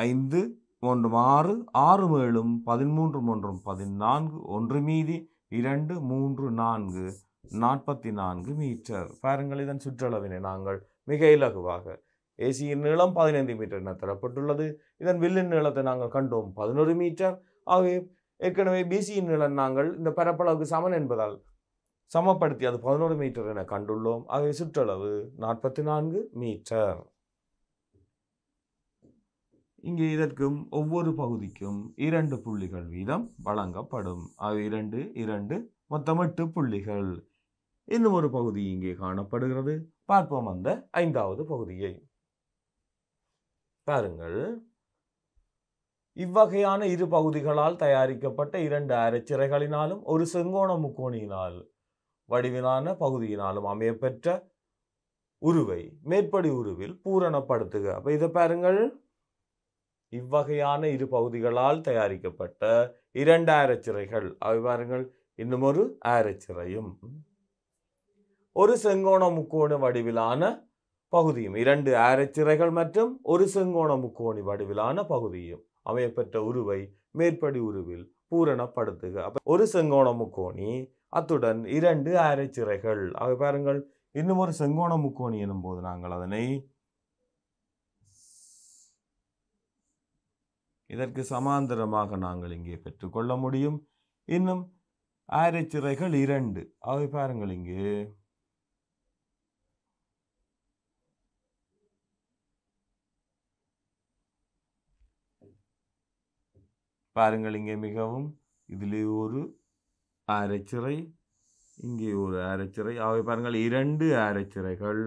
5 1 6 6 7 13 1 14 1 மீதி 2 3 4 44 மீட்டர். பாருங்கள், இதன் சுற்றளவினை நாங்கள் மிக இலகுவாக ஏசியின் நீளம் 15 மீட்டர் என தரப்பட்டுள்ளது. இதன் வில்லின் நீளத்தை நாங்கள் கண்டோம் 11 மீட்டர். ஆகவே ஏற்கனவே பிசியின் நீளம் நாங்கள் இந்த பரப்பளவுக்கு சமன் என்பதால் சமப்படுத்தி அது 11 மீட்டர் என கண்டுள்ளோம். ஆகவே சுற்றளவு 44 மீட்டர். இங்கே இதற்கும் ஒவ்வொரு பகுதிக்கும் 2 புள்ளிகள் வீதம் வழங்கப்படும். ஆகவே 2 2 மொத்தம் 8 புள்ளிகள். இன்னும் ஒரு பகுதி இங்கே காணப்படுகிறது. பார்ப்போம் அந்த 5வது பகுதியை. பாருங்கள், இவ்வகையான இரு பகுதிகளால் தயாரிக்கப்பட்ட 2 அரைச்சிறைகளினாலும் ஒரு செங்கோண முக்கோணியினால் வடிவிலான பகுதியினாலும் அமையப்பெற்ற உருவை மேற்படி உருவில் பூரணப்படுத்துக. அப்ப இதை பாருங்கள், இவ்வகையான இரு பகுதிகளால் தயாரிக்கப்பட்ட 2 அரைச்சிறைகள். அவை பாருங்கள், இன்னும் ஒரு அரைச்சிறையும் ஒரு செங்கோண முக்கோண வடிவிலான பகுதியும் 2 அரைச்சிறைகள் மற்றும் ஒரு செங்கோண முக்கோணி வடிவிலான பகுதியும் அமையப்பெற்ற உருவை மேற்படி உருவில் பூரணப்படுத்துக. அப்ப ஒரு செங்கோண முக்கோணி அத்துடன் 2 அரைச்சிறைகள். அவை பாருங்கள், இன்னும் ஒரு செங்கோண முக்கோணி எனும் போது நாங்கள் அதனை இதற்கு சமாந்தரமாக நாங்கள் இங்கே பெற்றுக்கொள்ள முடியும். இன்னும் அரைச்சிறைகள் 2. அவை பாருங்கள், இங்கே பாருங்கள், இங்கே மிகவும் இதிலே ஒரு அரைச்சிறை, இங்கே ஒரு அரைச்சிறை. ஆகவே பாருங்கள், 2 அரைச்சிறைகள்,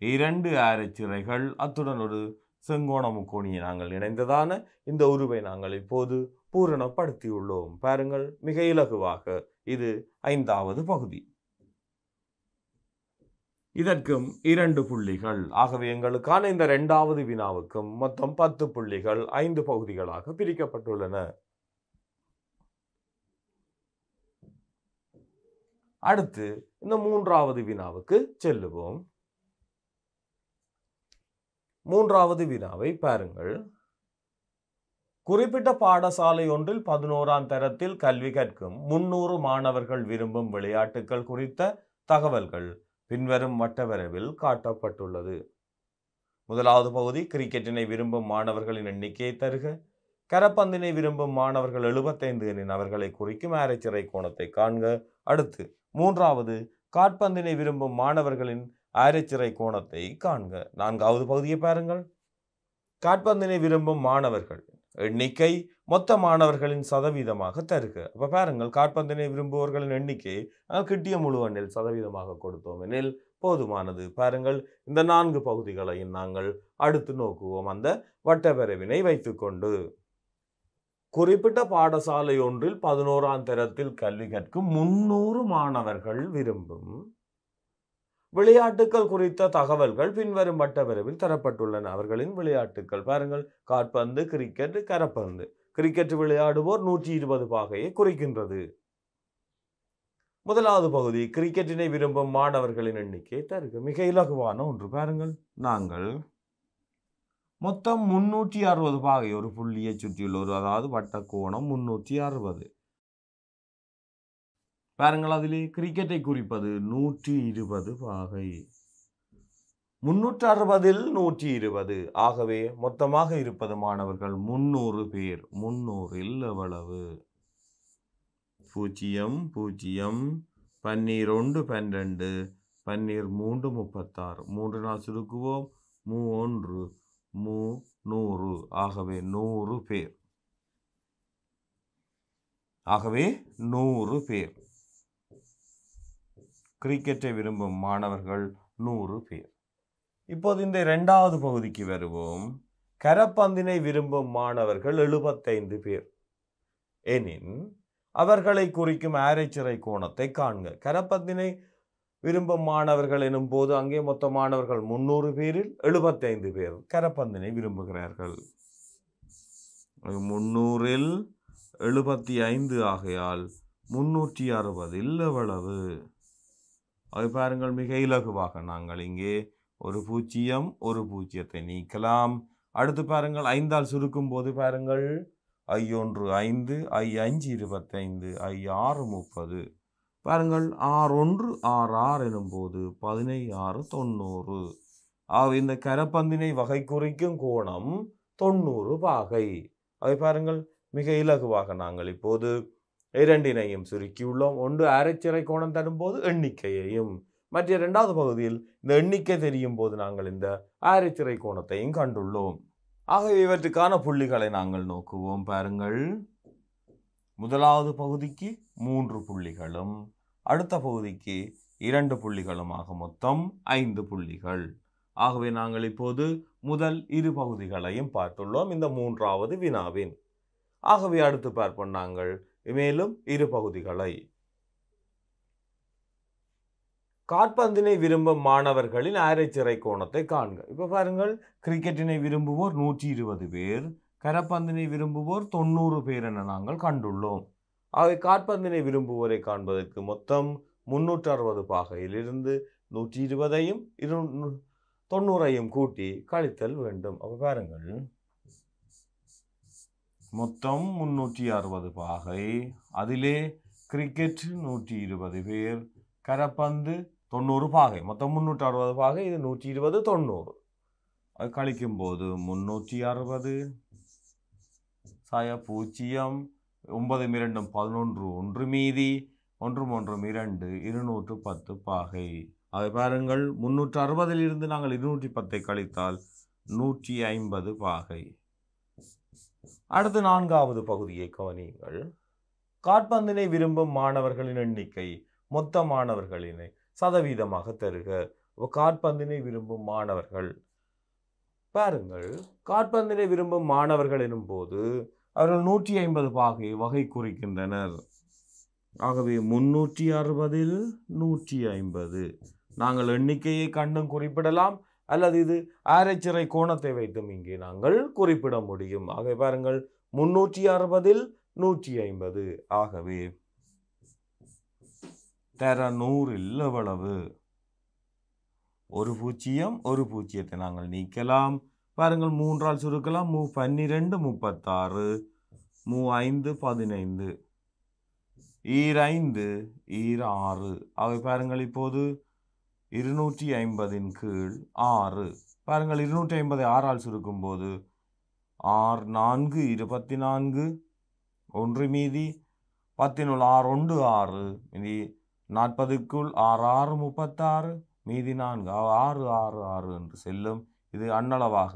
2 அரைச்சிறைகள் அத்துடன் ஒரு செங்கோண முக்கோணியை நாங்கள் இணைந்ததான இந்த உருவை நாங்கள் இப்போது பூரணப்படுத்தியுள்ளோம். பாருங்கள், மிக இலகுவாக. இது 5வது பகுதி. இதற்கும் 2 புள்ளிகள். ஆகவே எங்களுக்கான இந்த 2வது வினாவுக்கும் மொத்தம் 10 புள்ளிகள் 5 பகுதிகளாக பிரிக்கப்பட்டுள்ளன. அடுத்து இந்த 3வது வினாவுக்கு செல்லுவோம். 3வது வினாவை பாருங்கள். குறிப்பிட்ட பாடசாலை ஒன்றில் 11ஆம் தரத்தில் கல்வி கற்கும் 300 மாணவர்கள் விரும்பும் விளையாட்டுகள் குறித்த தகவல்கள் பின்வரும் வட்டவரைவில் காட்டப்பட்டுள்ளது. 1வது பகுதி, கிரிக்கெட்டினை விரும்பும் மாணவர்களின் எண்ணிக்கையை தருக. கரப்பந்தினை விரும்பும் மாணவர்கள் 75 எனின் அவர்களை குறிக்கும் அரைச்சிறை கோணத்தை காண்க. அடுத்து 3வது, காற்பந்தினை விரும்பும் மாணவர்களின் அரைச்சிறை கோணத்தை காண்க. 4வது பகுதியை பாருங்கள். காற்பந்தினை விரும்பும் மாணவர்கள் எண்ணிக்கை மொத்த மாணவர்களின் சதவீதமாக தருக. அப்ப பாருங்கள், காற்பந்தினை விரும்புபவர்களின் எண்ணிக்கை கிட்டிய முழு எண்ணில் சதவீதமாக கொடுத்தோம் எனில் போதுமானது. பாருங்கள், இந்த 4 பகுதிகளையும் நாங்கள் அடுத்து நோக்குவோம் அந்த வட்டவரைவினை வைத்துக்கொண்டு. குறிப்பிட்ட பாடசாலை ஒன்றில் 11ஆம் தரத்தில் கல்வி கற்கும் 300 மாணவர்கள் விரும்பும் விளையாட்டுகள் குறித்த தகவல்கள் பின்வரும் வட்டவரைவில் தரப்பட்டுள்ளன. அவர்களின் விளையாட்டுகள் பாருங்கள், காற்பந்து, கிரிக்கெட், கரப்பந்து. கிரிக்கெட் விளையாடுவோர் 120 பாகையை குறிக்கின்றது. 1வது பகுதி, கிரிக்கெட்டினை விரும்பும் மாணவர்களின் எண்ணிக்கை தருக. மிக இலகுவான ஒன்று. பாருங்கள், நாங்கள் மொத்தம் 360 பாகை ஒரு புள்ளியை சுற்றியுள்ள அதாவது வட்ட கோணம் 360. பாருங்கள், அதிலே கிரிக்கெட்டை குறிப்பது 120 பாகை. 360இல் 120. ஆகவே மொத்தமாக இருப்பது மாணவர்கள் 300 பேர். 300இல் எவ்வளவு? 0 0 12 12 12 36. 3 நாள் சுருக்குவோம். 1 100. ஆகவே 100 பேர். ஆகவே 100 பேர். கிரிக்கெட்டை விரும்பும் மாணவர்கள் 100 பேர். இப்போது இந்த 2வது பகுதிக்கு வருவோம். கரப்பந்தினை விரும்பும் மாணவர்கள் 75 பேர் எனின் அவர்களை குறிக்கும் ஆரைச்சிறை கோணத்தை காண்க. கரப்பந்தினை விரும்பும் மாணவர்கள் எனும் போது அங்கே மொத்த மாணவர்கள் 300 பேரில் 75 பேர் கரப்பந்தினை விரும்புகிறார்கள். 300-இல் 75 ஆகையால் 360-இல் எவ்வளவு? அது பாருங்கள், மிக இலகுவாக நாங்கள் இங்கே ஒரு பூஜ்ஜியத்தை நீக்கலாம். அடுத்து பாருங்கள், 5ஆல் சுருக்கும் போது பாருங்கள், I1 5, I5 25, I6 30. பாருங்கள், 6 6 எனும் போது 16 90. இந்த கரப்பந்தினை வகை குறிக்கும் கோணம் 90 பாகை. அதை பாருங்கள், மிக இலகுவாக நாங்கள் இப்போது இரண்டினையும் சுருக்கியுள்ளோம். ஒன்று ஆரைச்சிறை கோணம் தரும்போது எண்ணிக்கையையும், மற்ற இரண்டாவது பகுதியில் இந்த எண்ணிக்கை தெரியும் போது நாங்கள் இந்த ஆரைச்சிறை கோணத்தையும் கண்டுள்ளோம். ஆகவே இவற்றுக்கான புள்ளிகளை நாங்கள் நோக்குவோம். பாருங்கள், முதலாவது பகுதிக்கு 3 புள்ளிகளும் அடுத்த பகுதிக்கு 2 புள்ளிகளுமாக மொத்தம் 5 புள்ளிகள். ஆகவே நாங்கள் இப்போது முதல் 2 பகுதிகளையும் பார்த்துள்ளோம் இந்த 3வது வினாவின். ஆகவே அடுத்து பார்ப்போம் நாங்கள் மேலும் 2 பகுதிகளை. காற்பந்தினை விரும்பும் மாணவர்களின் ஆரைச்சிறை கோணத்தை காண்க. இப்ப பாருங்கள், கிரிக்கெட்டினை விரும்புவோர் 120 பேர், கரப்பந்தினை விரும்புவோர் 90 பேர் என நாங்கள் கண்டுள்ளோம். ஆகவே காற்பந்தினை விரும்புவோரை காண்பதற்கு மொத்தம் 360 பாகையிலிருந்து 120ஐயும் 90ஐயும் கூட்டி கழித்தல் வேண்டும். அப்ப பாருங்கள், மொத்தம் 360 பாகை, அதிலே கிரிக்கெட் 120 பேர், கரப்பந்து 90 பாகை, மொத்தம் 360 பாகை, இது 120 90. அது கழிக்கும் போது 360 0 9 2 11 1 மீதி 1 3 2 210 பாகை. அதை பாருங்கள், 360 இருந்து நாங்கள் 210 கழித்தால் 150 பாகை. அடுத்து 4வது பகுதியை கவனியுங்கள். காற்பந்தினை விரும்பும் மாணவர்களின் எண்ணிக்கை மொத்த மாணவர்களினை சதவீதமாக தருக. காற்பந்தினை விரும்பும் மாணவர்கள் பாருங்கள், காற்பந்தினை விரும்பும் மாணவர்கள் எனும் போது அவர்கள் 150 பாகை வகை குறிக்கின்றனர். ஆகவே 360-இல் 150 நாங்கள் எண்ணிக்கையை கண்டும் குறிப்பிடலாம், அல்லது இது ஆரைச்சிறை கோணத்தை வைத்தும் இங்கே நாங்கள் குறிப்பிட முடியும். ஆகவே பாருங்கள், 360-இல் 150. ஆகவே தர 100-இல் எவ்வளவு? ஒரு பூஜ்ஜியத்தை நாங்கள் நீக்கலாம். பாருங்கள், 3ஆல் சுருக்கலாம். 12 36, 5 15, 5 6. ஆகவே பாருங்கள், இப்போது 250-இன் கீழ் 6. பாருங்கள், 250-ஐ 6ஆல் சுருக்கும் போது 6 4 24, 1 மீதி 10 6 1 6 மீதி 40க்குள் 6 6 36 மீதி 4 6 6 6 என்று செல்லும். இது அண்ணளவாக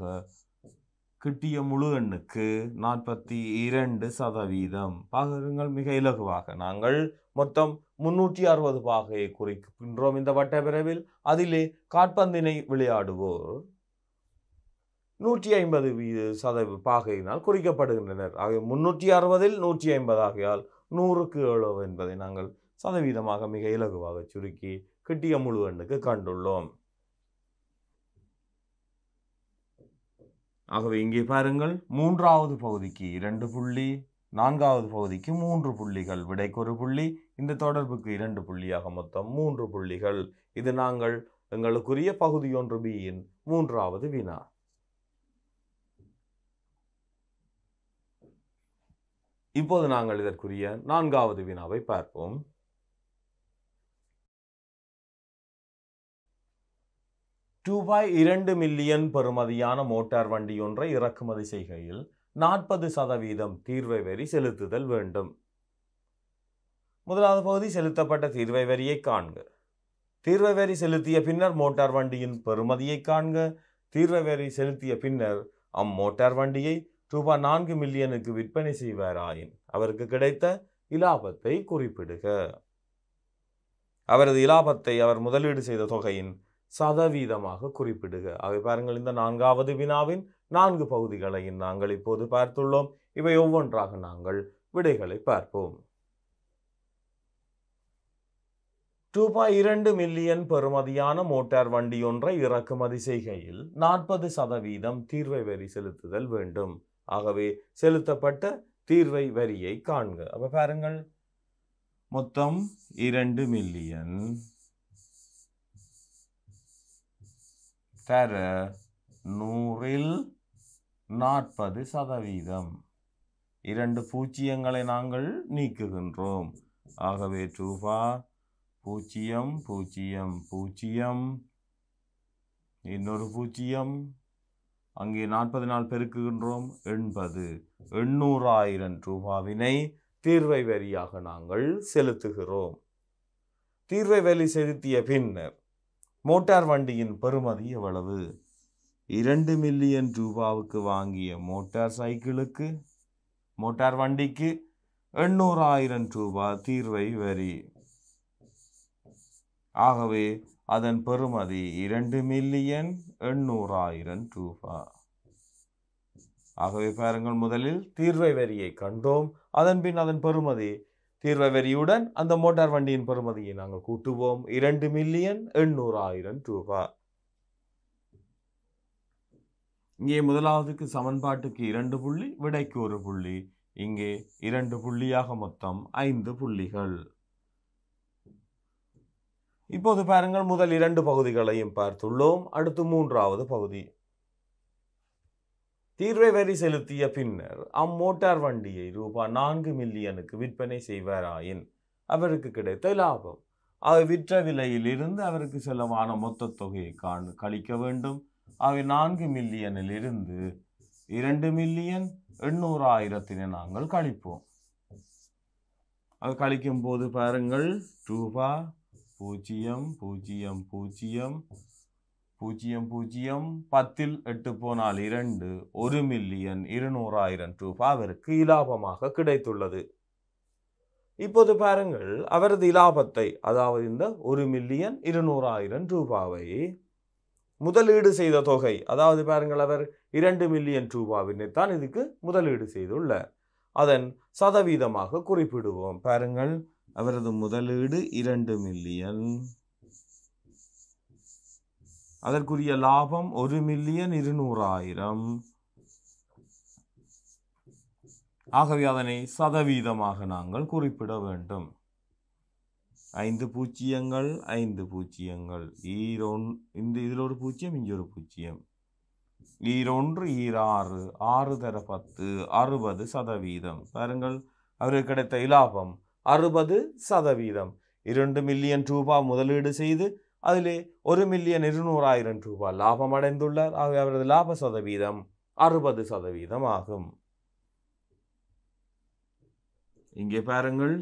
கிட்டிய முழு எண்ணுக்கு 42%. பாகங்கள் மிக இலகுவாக நாங்கள் மொத்தம் 360 பாகையை குறிக்கின்றோம் இந்த வட்டப்பிரவில். அதிலே காற்பந்தினை விளையாடுவோர் 150% பாகையினால் குறிக்கப்படுகின்றனர். ஆகிய 360-இல் 150 ஆகையால் 100க்கு 70 என்பதை நாங்கள் சதவீதமாக மிக இலகுவாக சுருக்கி கிட்டிய முழு எண்ணுக்கு கண்டுள்ளோம். ஆகவே இங்கே பாருங்கள், 3வது பகுதிக்கு 2 புள்ளி, 4வது பகுதிக்கு 3 புள்ளிகள், விடைக்கு 1 புள்ளி, இந்த தொடர்புக்கு 2 புள்ளியாக மொத்தம் 3 புள்ளிகள். இது நாங்கள் எங்களுக்குரிய பகுதி 1B-இன் 3வது வினா. இப்போது நாங்கள் இதற்குரிய 4வது வினாவை பார்ப்போம். ரூபாய் 2 மில்லியன் பெறுமதியான மோட்டார் வண்டி ஒன்றை இறக்குமதி செய்கையில் 40% தீர்வை வரி செலுத்துதல் வேண்டும். முதலாவது பகுதி, செலுத்தப்பட்ட தீர்வை வரியை காண்க. தீர்வை வரி செலுத்திய பின்னர் மோட்டார் வண்டியின் பெறுமதியை காண்க. தீர்வை வரி செலுத்திய பின்னர் அம்மோட்டார் வண்டியை ரூபாய் 4 மில்லியனுக்கு விற்பனை செய்வாராயின் அவருக்கு கிடைத்த இலாபத்தை குறிப்பிடுக. அவரது இலாபத்தை அவர் முதலீடு செய்த தொகையின் சதவீதமாக குறிப்பிடுக. அவை பாருங்கள், இந்த 4வது வினாவின் 4 பகுதிகளையும் நாங்கள் இப்போது பார்த்துள்ளோம். இவை ஒவ்வொன்றாக நாங்கள் விடைகளை பார்ப்போம். ரூபாய் 2 மில்லியன் பெறுமதியான மோட்டார் வண்டி ஒன்றை இறக்குமதி செய்கையில் 40% தீர்வை வரி செலுத்துதல் வேண்டும். ஆகவே செலுத்தப்பட்ட தீர்வை வரியை காண்க. அப்ப பாருங்கள், மொத்தம் 2 மில்லியன் தர 100ல் 40%. 2 பூஜ்ஜியங்களை நாங்கள் நீக்குகின்றோம். ஆகவே ரூபாய் 0 0 0 இன்னொரு 0 அங்கே 40 பெருக்குகின்றோம் 80 800,000 ரூபாவினை தீர்வை வரியாக நாங்கள் செலுத்துகிறோம். தீர்வை வரி செலுத்திய பின்னர் மோட்டார் வண்டியின் பெறுமதி எவ்வளவு? 2 மில்லியன் ரூபாவுக்கு வாங்கிய மோட்டார் வண்டிக்கு 800,000 ரூபாய் தீர்வை வரி. ஆகவே அதன் பெறுமதி 2,800,000 ரூபாய். ஆகவே பாருங்கள், முதலில் தீர்வை வரியை கண்டோம். அதன் பின் அதன் பெறுமதி தீர்வை வரியுடன் அந்த மோட்டார் வண்டியின் பெறுமதியை நாங்கள் கூட்டுவோம். 2,800,000 ரூபாய். இங்கே முதலாவதுக்கு சமன்பாட்டுக்கு 2 புள்ளி, விடைக்கு 1 புள்ளி. இங்கே 2 புள்ளியாக மொத்தம் 5 புள்ளிகள். இப்போது பாருங்கள், முதல் 2 பகுதிகளையும் பார்த்துள்ளோம். அடுத்து 3வது பகுதி. தீர்வை வரி செலுத்திய பின்னர் அம்மோட்டார் வண்டியை ரூபாய் 4 மில்லியனுக்கு விற்பனை செய்வாராயின் அவருக்கு கிடைத்த லாபம். அவை விற்ற விலையில் இருந்து அவருக்கு செலவான மொத்த தொகையை கழிக்க வேண்டும். அவை 4 மில்லியனில் இருந்து 2,800,000 நாங்கள் கழிப்போம். அது கழிக்கும் போது பாருங்கள், ரூபாய் 0 0 0 0 0 10ல் 8 போனால் 2 1,200,000 ரூபாய் அவருக்கு இலாபமாக கிடைத்துள்ளது. இப்போது பாருங்கள், அவரது இலாபத்தை, அதாவது இந்த 1,200,000 ரூபாவை முதலீடு செய்த தொகை, அதாவது பாருங்கள், அவர் 2 மில்லியன் ரூபாவினைத்தான் இதுக்கு முதலீடு செய்துள்ளார். அதன் சதவீதமாக குறிப்பிடுவோம். பாருங்கள், அவரது முதலீடு 2 மில்லியன், அதற்குரிய லாபம் 1,200,000. ஆகவே அதனை சதவீதமாக நாங்கள் குறிப்பிட வேண்டும். 5 பூஜ்ஜியங்கள் 5 பூஜ்ஜியங்கள், இதில் ஒரு பூஜ்ஜியம், இங்கே ஒரு பூஜ்ஜியம், 1 6 6 தர 10 60%. பாருங்கள், அவருக்கு கிடைத்த இலாபம் 60%. 2 மில்லியன் ரூபாய் முதலீடு செய்து அதிலே 1,200,000 ரூபாய் லாபம் அடைந்துள்ளார். ஆகவே அவரது லாப சதவீதம் 60% ஆகும். இங்கே பாருங்கள்,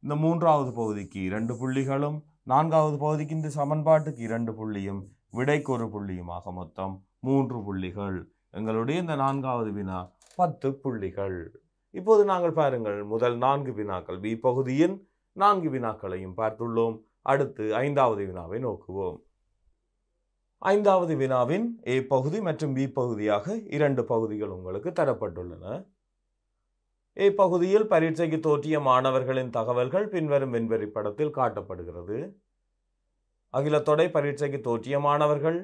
இந்த 3வது பகுதிக்கு 2 புள்ளிகளும் 4வது பகுதிக்கு இந்த சமன்பாட்டுக்கு 2 புள்ளியும் விடைக்கு 1 புள்ளியுமாக மொத்தம் 3 புள்ளிகள். எங்களுடைய இந்த 4வது வினா 10 புள்ளிகள். இப்போது நாங்கள் பாருங்கள், முதல் 4 வினாக்கள் பி பகுதியின் 4 வினாக்களையும் பார்த்துள்ளோம். அடுத்து 5வது வினாவை நோக்குவோம். 5வது வினாவின் ஏ பகுதி மற்றும் பி பகுதியாக 2 பகுதிகள் உங்களுக்கு தரப்பட்டுள்ளன. ஏ பகுதியில் பரீட்சைக்கு தோற்றிய மாணவர்களின் தகவல்கள் பின்வரும் வெண்வரி படத்தில் காட்டப்படுகிறது. அகில தொடை பரீட்சைக்கு தோற்றிய மாணவர்கள்,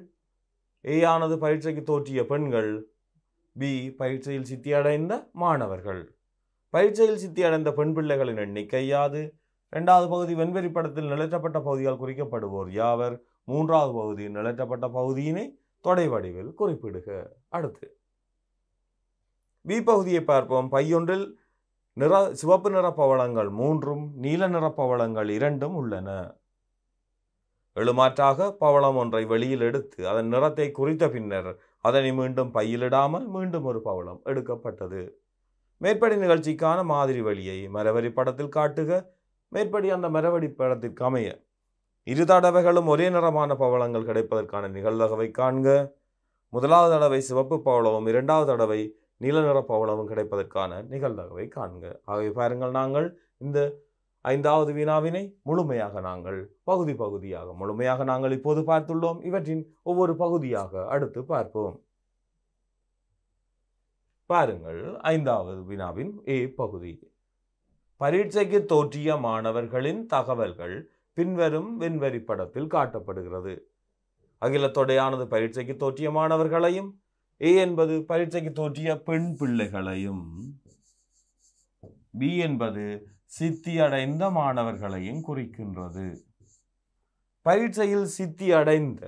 ஏ ஆனது பரீட்சைக்கு தோற்றிய பெண்கள், பி பரீட்சையில் சித்தியடைந்த மாணவர்கள். பரீட்சையில் சித்தியடைந்த பெண் பிள்ளைகளின் எண்ணிக்கை யாது? 2வது பகுதி வெண்வரி படத்தில் நிலற்றப்பட்ட பகுதியால் குறிக்கப்படுவோர் யாவர்? 3வது பகுதி நிலற்றப்பட்ட பகுதியினை தொடை வடிவில் குறிப்பிடுக. அடுத்து பி பகுதியை பார்ப்போம். பையொன்றில் சிவப்பு நிற பவளங்கள் 3ம் நீல நிற பவளங்கள் 2ம் உள்ளன. எழுமாற்றாக பவளம் ஒன்றை வெளியில் எடுத்து அதன் நிறத்தை குறித்த பின்னர் அதனை மீண்டும் பையிலிடாமல் மீண்டும் ஒரு பவளம் எடுக்கப்பட்டது. மேற்படி நிகழ்ச்சிக்கான மாதிரி வழியை மரவரி படத்தில் காட்டுக. மேற்படி அந்த மரவடி படத்திற்கு அமைய 2 தடவைகளும் ஒரே நிறமான பவளங்கள் கிடைப்பதற்கான நிகழ்தகவை காண்க. முதலாவது தடவை சிவப்பு பவளமும் 2வது தடவை நீல நிற பவளமும் கிடைப்பதற்கான நிகழ்தகவை காண்க. ஆகவே பாருங்கள், நாங்கள் இந்த 5வது வினாவினை முழுமையாக நாங்கள் முழுமையாக நாங்கள் இப்போது பார்த்துள்ளோம். இவற்றின் ஒவ்வொரு பகுதியாக அடுத்து பார்ப்போம். பாருங்கள், 5வது வினாவின் ஏ பகுதி. பரீட்சைக்கு தோற்றிய மாணவர்களின் தகவல்கள் பின்வரும் விண்வெளி படத்தில் காட்டப்படுகிறது. அகிலத்தொடையானது பரீட்சைக்கு தோற்றிய மாணவர்களையும் ஏ என்பது பரீட்சைக்கு தோற்றிய பெண் பிள்ளைகளையும் பி என்பது சித்தி அடைந்த மாணவர்களையும் குறிக்கின்றது. பரீட்சையில் சித்தி அடைந்த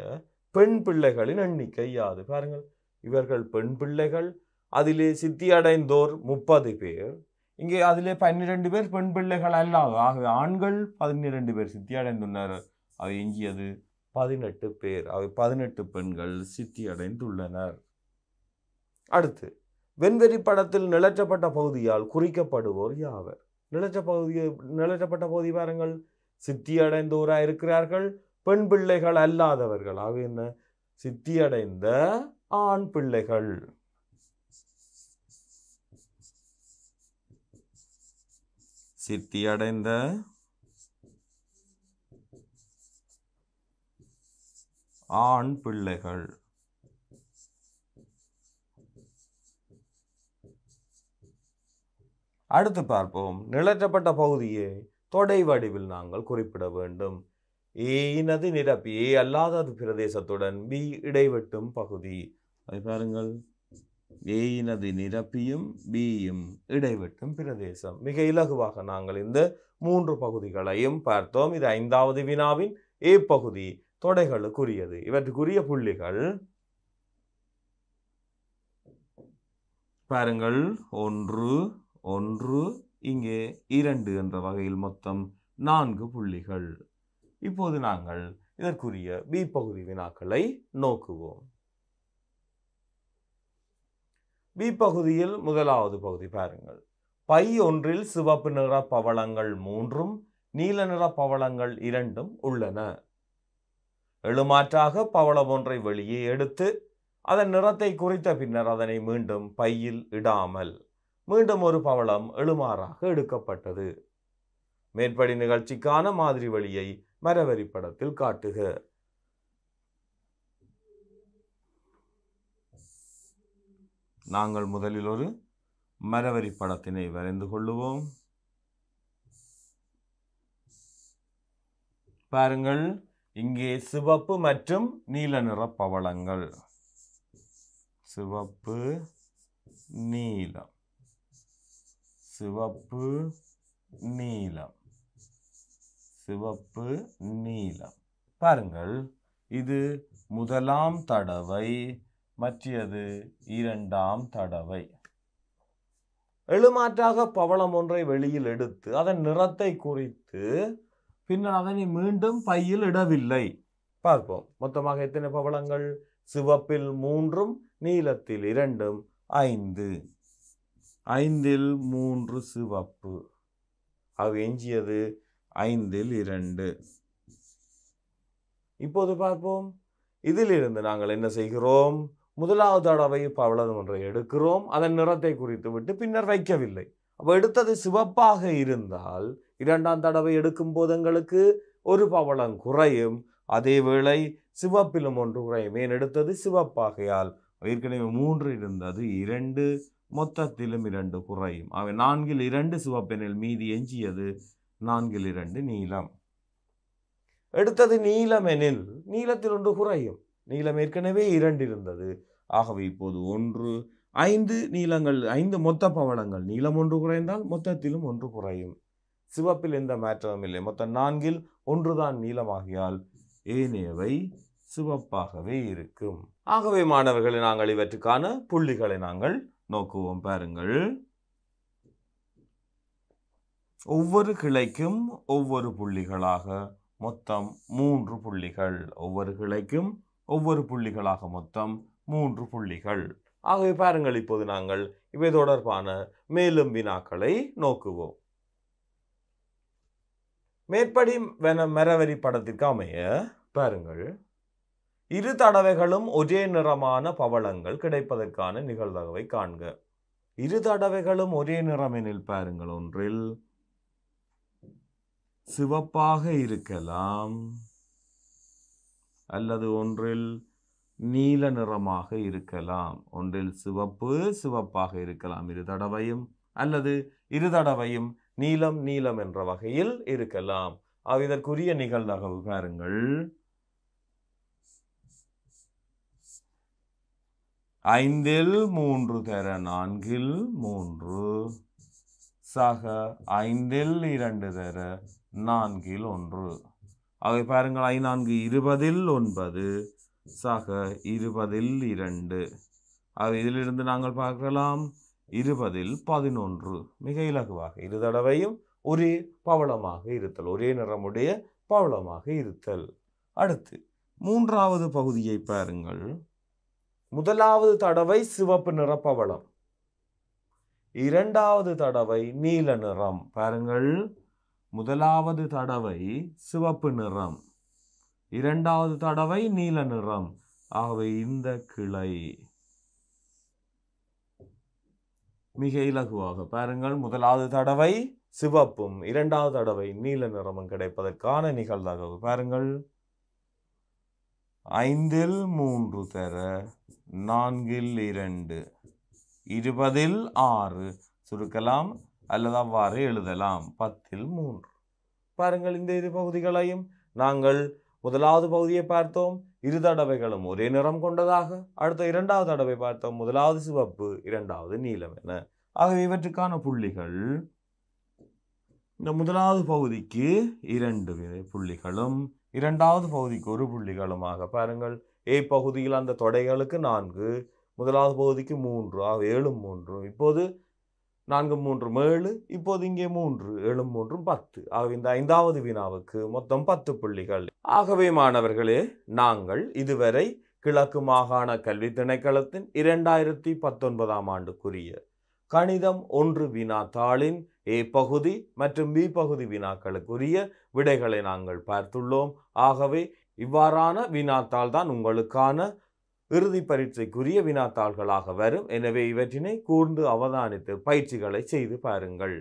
பெண் பிள்ளைகளின் எண்ணிக்கை யாது? பாருங்கள், இவர்கள் பெண் பிள்ளைகள். அதிலே சித்தி அடைந்தோர் 30 பேர். இங்கே அதிலே 12 பேர் பெண் பிள்ளைகள் அல்லாத. ஆகவே ஆண்கள் 12 பேர் சித்தி அடைந்துள்ளனர். அவை எஞ்சியது 18 பேர். அவை 18 பெண்கள் சித்தி அடைந்துள்ளனர். அடுத்து, வெண்வெளி படத்தில் நிழற்றப்பட்ட பகுதியால் குறிக்கப்படுவோர் யாவர்? நிழற்றப்பட்ட பகுதி பாருங்கள், சித்தி அடைந்தோரா இருக்கிறார்கள், பெண் பிள்ளைகள் அல்லாதவர்கள். ஆக என்ன? சித்தி அடைந்த ஆண் பிள்ளைகள். சித்தி அடைந்த ஆண் பிள்ளைகள். அடுத்து பார்ப்போம். நிழற்றப்பட்ட பகுதியை தொடை வடிவில் நாங்கள் குறிப்பிட வேண்டும். ஏனது நிரப்பி ஏ அல்லாதது பிரதேசத்துடன் பி இடைவெட்டும் பகுதி. அதை பாருங்கள், ஏயினது நிரப்பியும் பியும் இடைவெட்டும் பிரதேசம். மிக இலகுவாக நாங்கள் இந்த 3 பகுதிகளையும் பார்த்தோம். இது 5வது வினாவின் ஏ பகுதி தொடைகளுக்குரியது. இவற்றுக்குரிய புள்ளிகள் பாருங்கள், 1 1 இங்கே 2 என்ற வகையில் மொத்தம் 4 புள்ளிகள். இப்போது நாங்கள் இதற்குரிய பி பகுதி வினாக்களை நோக்குவோம். பி பகுதியில் முதலாவது பகுதி பாருங்கள். பை ஒன்றில் சிவப்பு நிற பவளங்கள் 3 நீல நிற பவளங்கள் 2 உள்ளன. எழுமாற்றாக பவளம் ஒன்றை வெளியே எடுத்து அதன் நிறத்தை குறித்த பின்னர் அதனை மீண்டும் பையில் இடாமல் மீண்டும் ஒரு பவளம் எழுமாறாக எடுக்கப்பட்டது. மேற்படி நிகழ்ச்சிக்கான மாதிரி வழியை மரவரி படத்தில் காட்டுக. நாங்கள் முதலில் ஒரு மரவரி படத்தினை வரைந்து கொள்ளுவோம். பாருங்கள், இங்கே சிவப்பு மற்றும் நீல நிற பவளங்கள். சிவப்பு நீலம், சிவப்பு நீலம், சிவப்பு நீலம். பாருங்கள், இது முதலாம் தடவை, மற்றது 2ஆம் தடவை. எழுமாற்றாக பவளம் ஒன்றை வெளியில் எடுத்து அதன் நிறத்தை குறித்து பின்னர் அதனை மீண்டும் பையில் இடவில்லை. பார்ப்போம், மொத்தமாக எத்தனை பவளங்கள்? சிவப்பில் 3 நீலத்தில் 2 5. 5இல் 3 சிவப்பு. ஆக எஞ்சியது 5இல் 2. இப்போது பார்ப்போம். இதிலிருந்து நாங்கள் என்ன செய்கிறோம்? முதலாவது தடவை பவளம் ஒன்றை எடுக்கிறோம், அதன் நிறத்தை குறித்து விட்டு பின்னர் வைக்கவில்லை. அப்போ எடுத்தது சிவப்பாக இருந்தால் 2ஆம் தடவை எடுக்கும் போது எங்களுக்கு ஒரு பவளம் குறையும். அதே வேளை சிவப்பிலும் 1 குறையும். ஏன்? எடுத்தது சிவப்பாகையால். ஏற்கனவே 3 இருந்தது, 2, மொத்தத்திலும் 2 குறையும். அவை 4இல் 2 சிவப்பெனில் மீதி எஞ்சியது 4இல் 2 நீலம். எடுத்தது நீலம் எனில் நீலத்தில் 1 குறையும். நீலம் ஏற்கனவே 2 இருந்தது. ஆகவே இப்போது 1 5 நீளங்கள் 5 மொத்த பவளங்கள். நீலம் 1 குறைந்தால் மொத்தத்திலும் 1 குறையும். சிவப்பில் எந்த மாற்றமும் இல்லை. மொத்தம் 4இல் 1 தான் நீளமாகியால் ஏனையவை சிவப்பாகவே இருக்கும். ஆகவே மாணவர்களை நாங்கள் இவற்றுக்கான புள்ளிகளை நாங்கள் நோக்குவோம். பாருங்கள், ஒவ்வொரு கிளைக்கும் ஒவ்வொரு புள்ளிகளாக மொத்தம் 3 புள்ளிகள். ஒவ்வொரு கிளைக்கும் ஒவ்வொரு புள்ளிகளாக மொத்தம் 3 புள்ளிகள். ஆகவே பாருங்கள், இப்போது நாங்கள் இவை தொடர்பான மேலும் வினாக்களை நோக்குவோம். மேற்படி மரவரி படத்திற்கு அமைய பாருங்கள், 2 தடவைகளும் ஒரே நிறமான பவளங்கள் கிடைப்பதற்கான நிகழ்தகவை காண்க. 2 தடவைகளும் ஒரே நிறம் எனில் பாருங்கள், ஒன்றில் சிவப்பாக இருக்கலாம் அல்லது ஒன்றில் நீல நிறமாக இருக்கலாம். ஒன்றில் சிவப்பாக இருக்கலாம் 2 தடவையும், அல்லது 2 தடவையும் நீலம் நீலம் என்ற வகையில் இருக்கலாம். இதற்குரிய நிகழ்தகவு பாருங்கள். 5 3 தர 4 3 சக 5 2 தர 4 1. அவை பாருங்கள் 5 4 20 சக 20 2. இதிலிருந்து நாங்கள் பார்க்கலாம் 20 11. மிக இலகுவாக இரு தடவையும் ஒரே பவளமாக இருத்தல், ஒரே நிறமுடைய பவளமாக இருத்தல். அடுத்து மூன்றாவது பகுதியை பாருங்கள். முதலாவது தடவை சிவப்பு நிற பவளம், இரண்டாவது தடவை நீல நிறம். பாருங்கள், முதலாவது தடவை சிவப்பு நிறம், இரண்டாவது தடவை நீல நிறம். ஆகவே இந்த கிளை மிக இலகுவாக பாருங்கள், முதலாவது தடவை சிவப்பும் இரண்டாவது தடவை நீல நிறமும் கிடைப்பதற்கான நிகழ்தகவு பாருங்கள். 5 3 தர 4 2 20 6. சுருக்கலாம் அல்லது அவ்வாறு எழுதலாம். 10 3. பாருங்கள், இந்த இரு பகுதிகளையும் நாங்கள் முதலாவது பகுதியை பார்த்தோம், இரு தடவைகளும் ஒரே நிறம் கொண்டதாக. அடுத்த இரண்டாவது தடவை பார்த்தோம், முதலாவது சிவப்பு இரண்டாவது நீலம் என. ஆகவே இவற்றுக்கான புள்ளிகள் இந்த முதலாவது பகுதிக்கு 2 புள்ளிகளும் இரண்டாவது பகுதிக்கு 1 புள்ளிகளுமாக. பாருங்கள், ஏ பகுதியில் அந்த தொடைகளுக்கு 4, முதலாவது பகுதிக்கு 3. ஆக 7 3. இப்போது 4 3 7. இப்போது இங்கே 3 7 3 10. ஆகவே இந்த 5வது வினாவுக்கு மொத்தம் 10 புள்ளிகள். ஆகவே மாணவர்களே, நாங்கள் இதுவரை கிழக்கு மாகாண கல்வி திணைக்களத்தின் 2019ஆம் ஆண்டுக்குரிய கணிதம் 1 வினாத்தாளின் ஏ பகுதி மற்றும் பி பகுதி வினாக்களுக்குரிய விடைகளை நாங்கள் பார்த்துள்ளோம். ஆகவே இவ்வாறான வினாத்தாள் தான் உங்களுக்கான இறுதி பரீட்சைக்குரிய வினாத்தாள்களாக வரும். எனவே இவற்றினை கூர்ந்து அவதானித்து பயிற்சிகளை செய்து பாருங்கள்.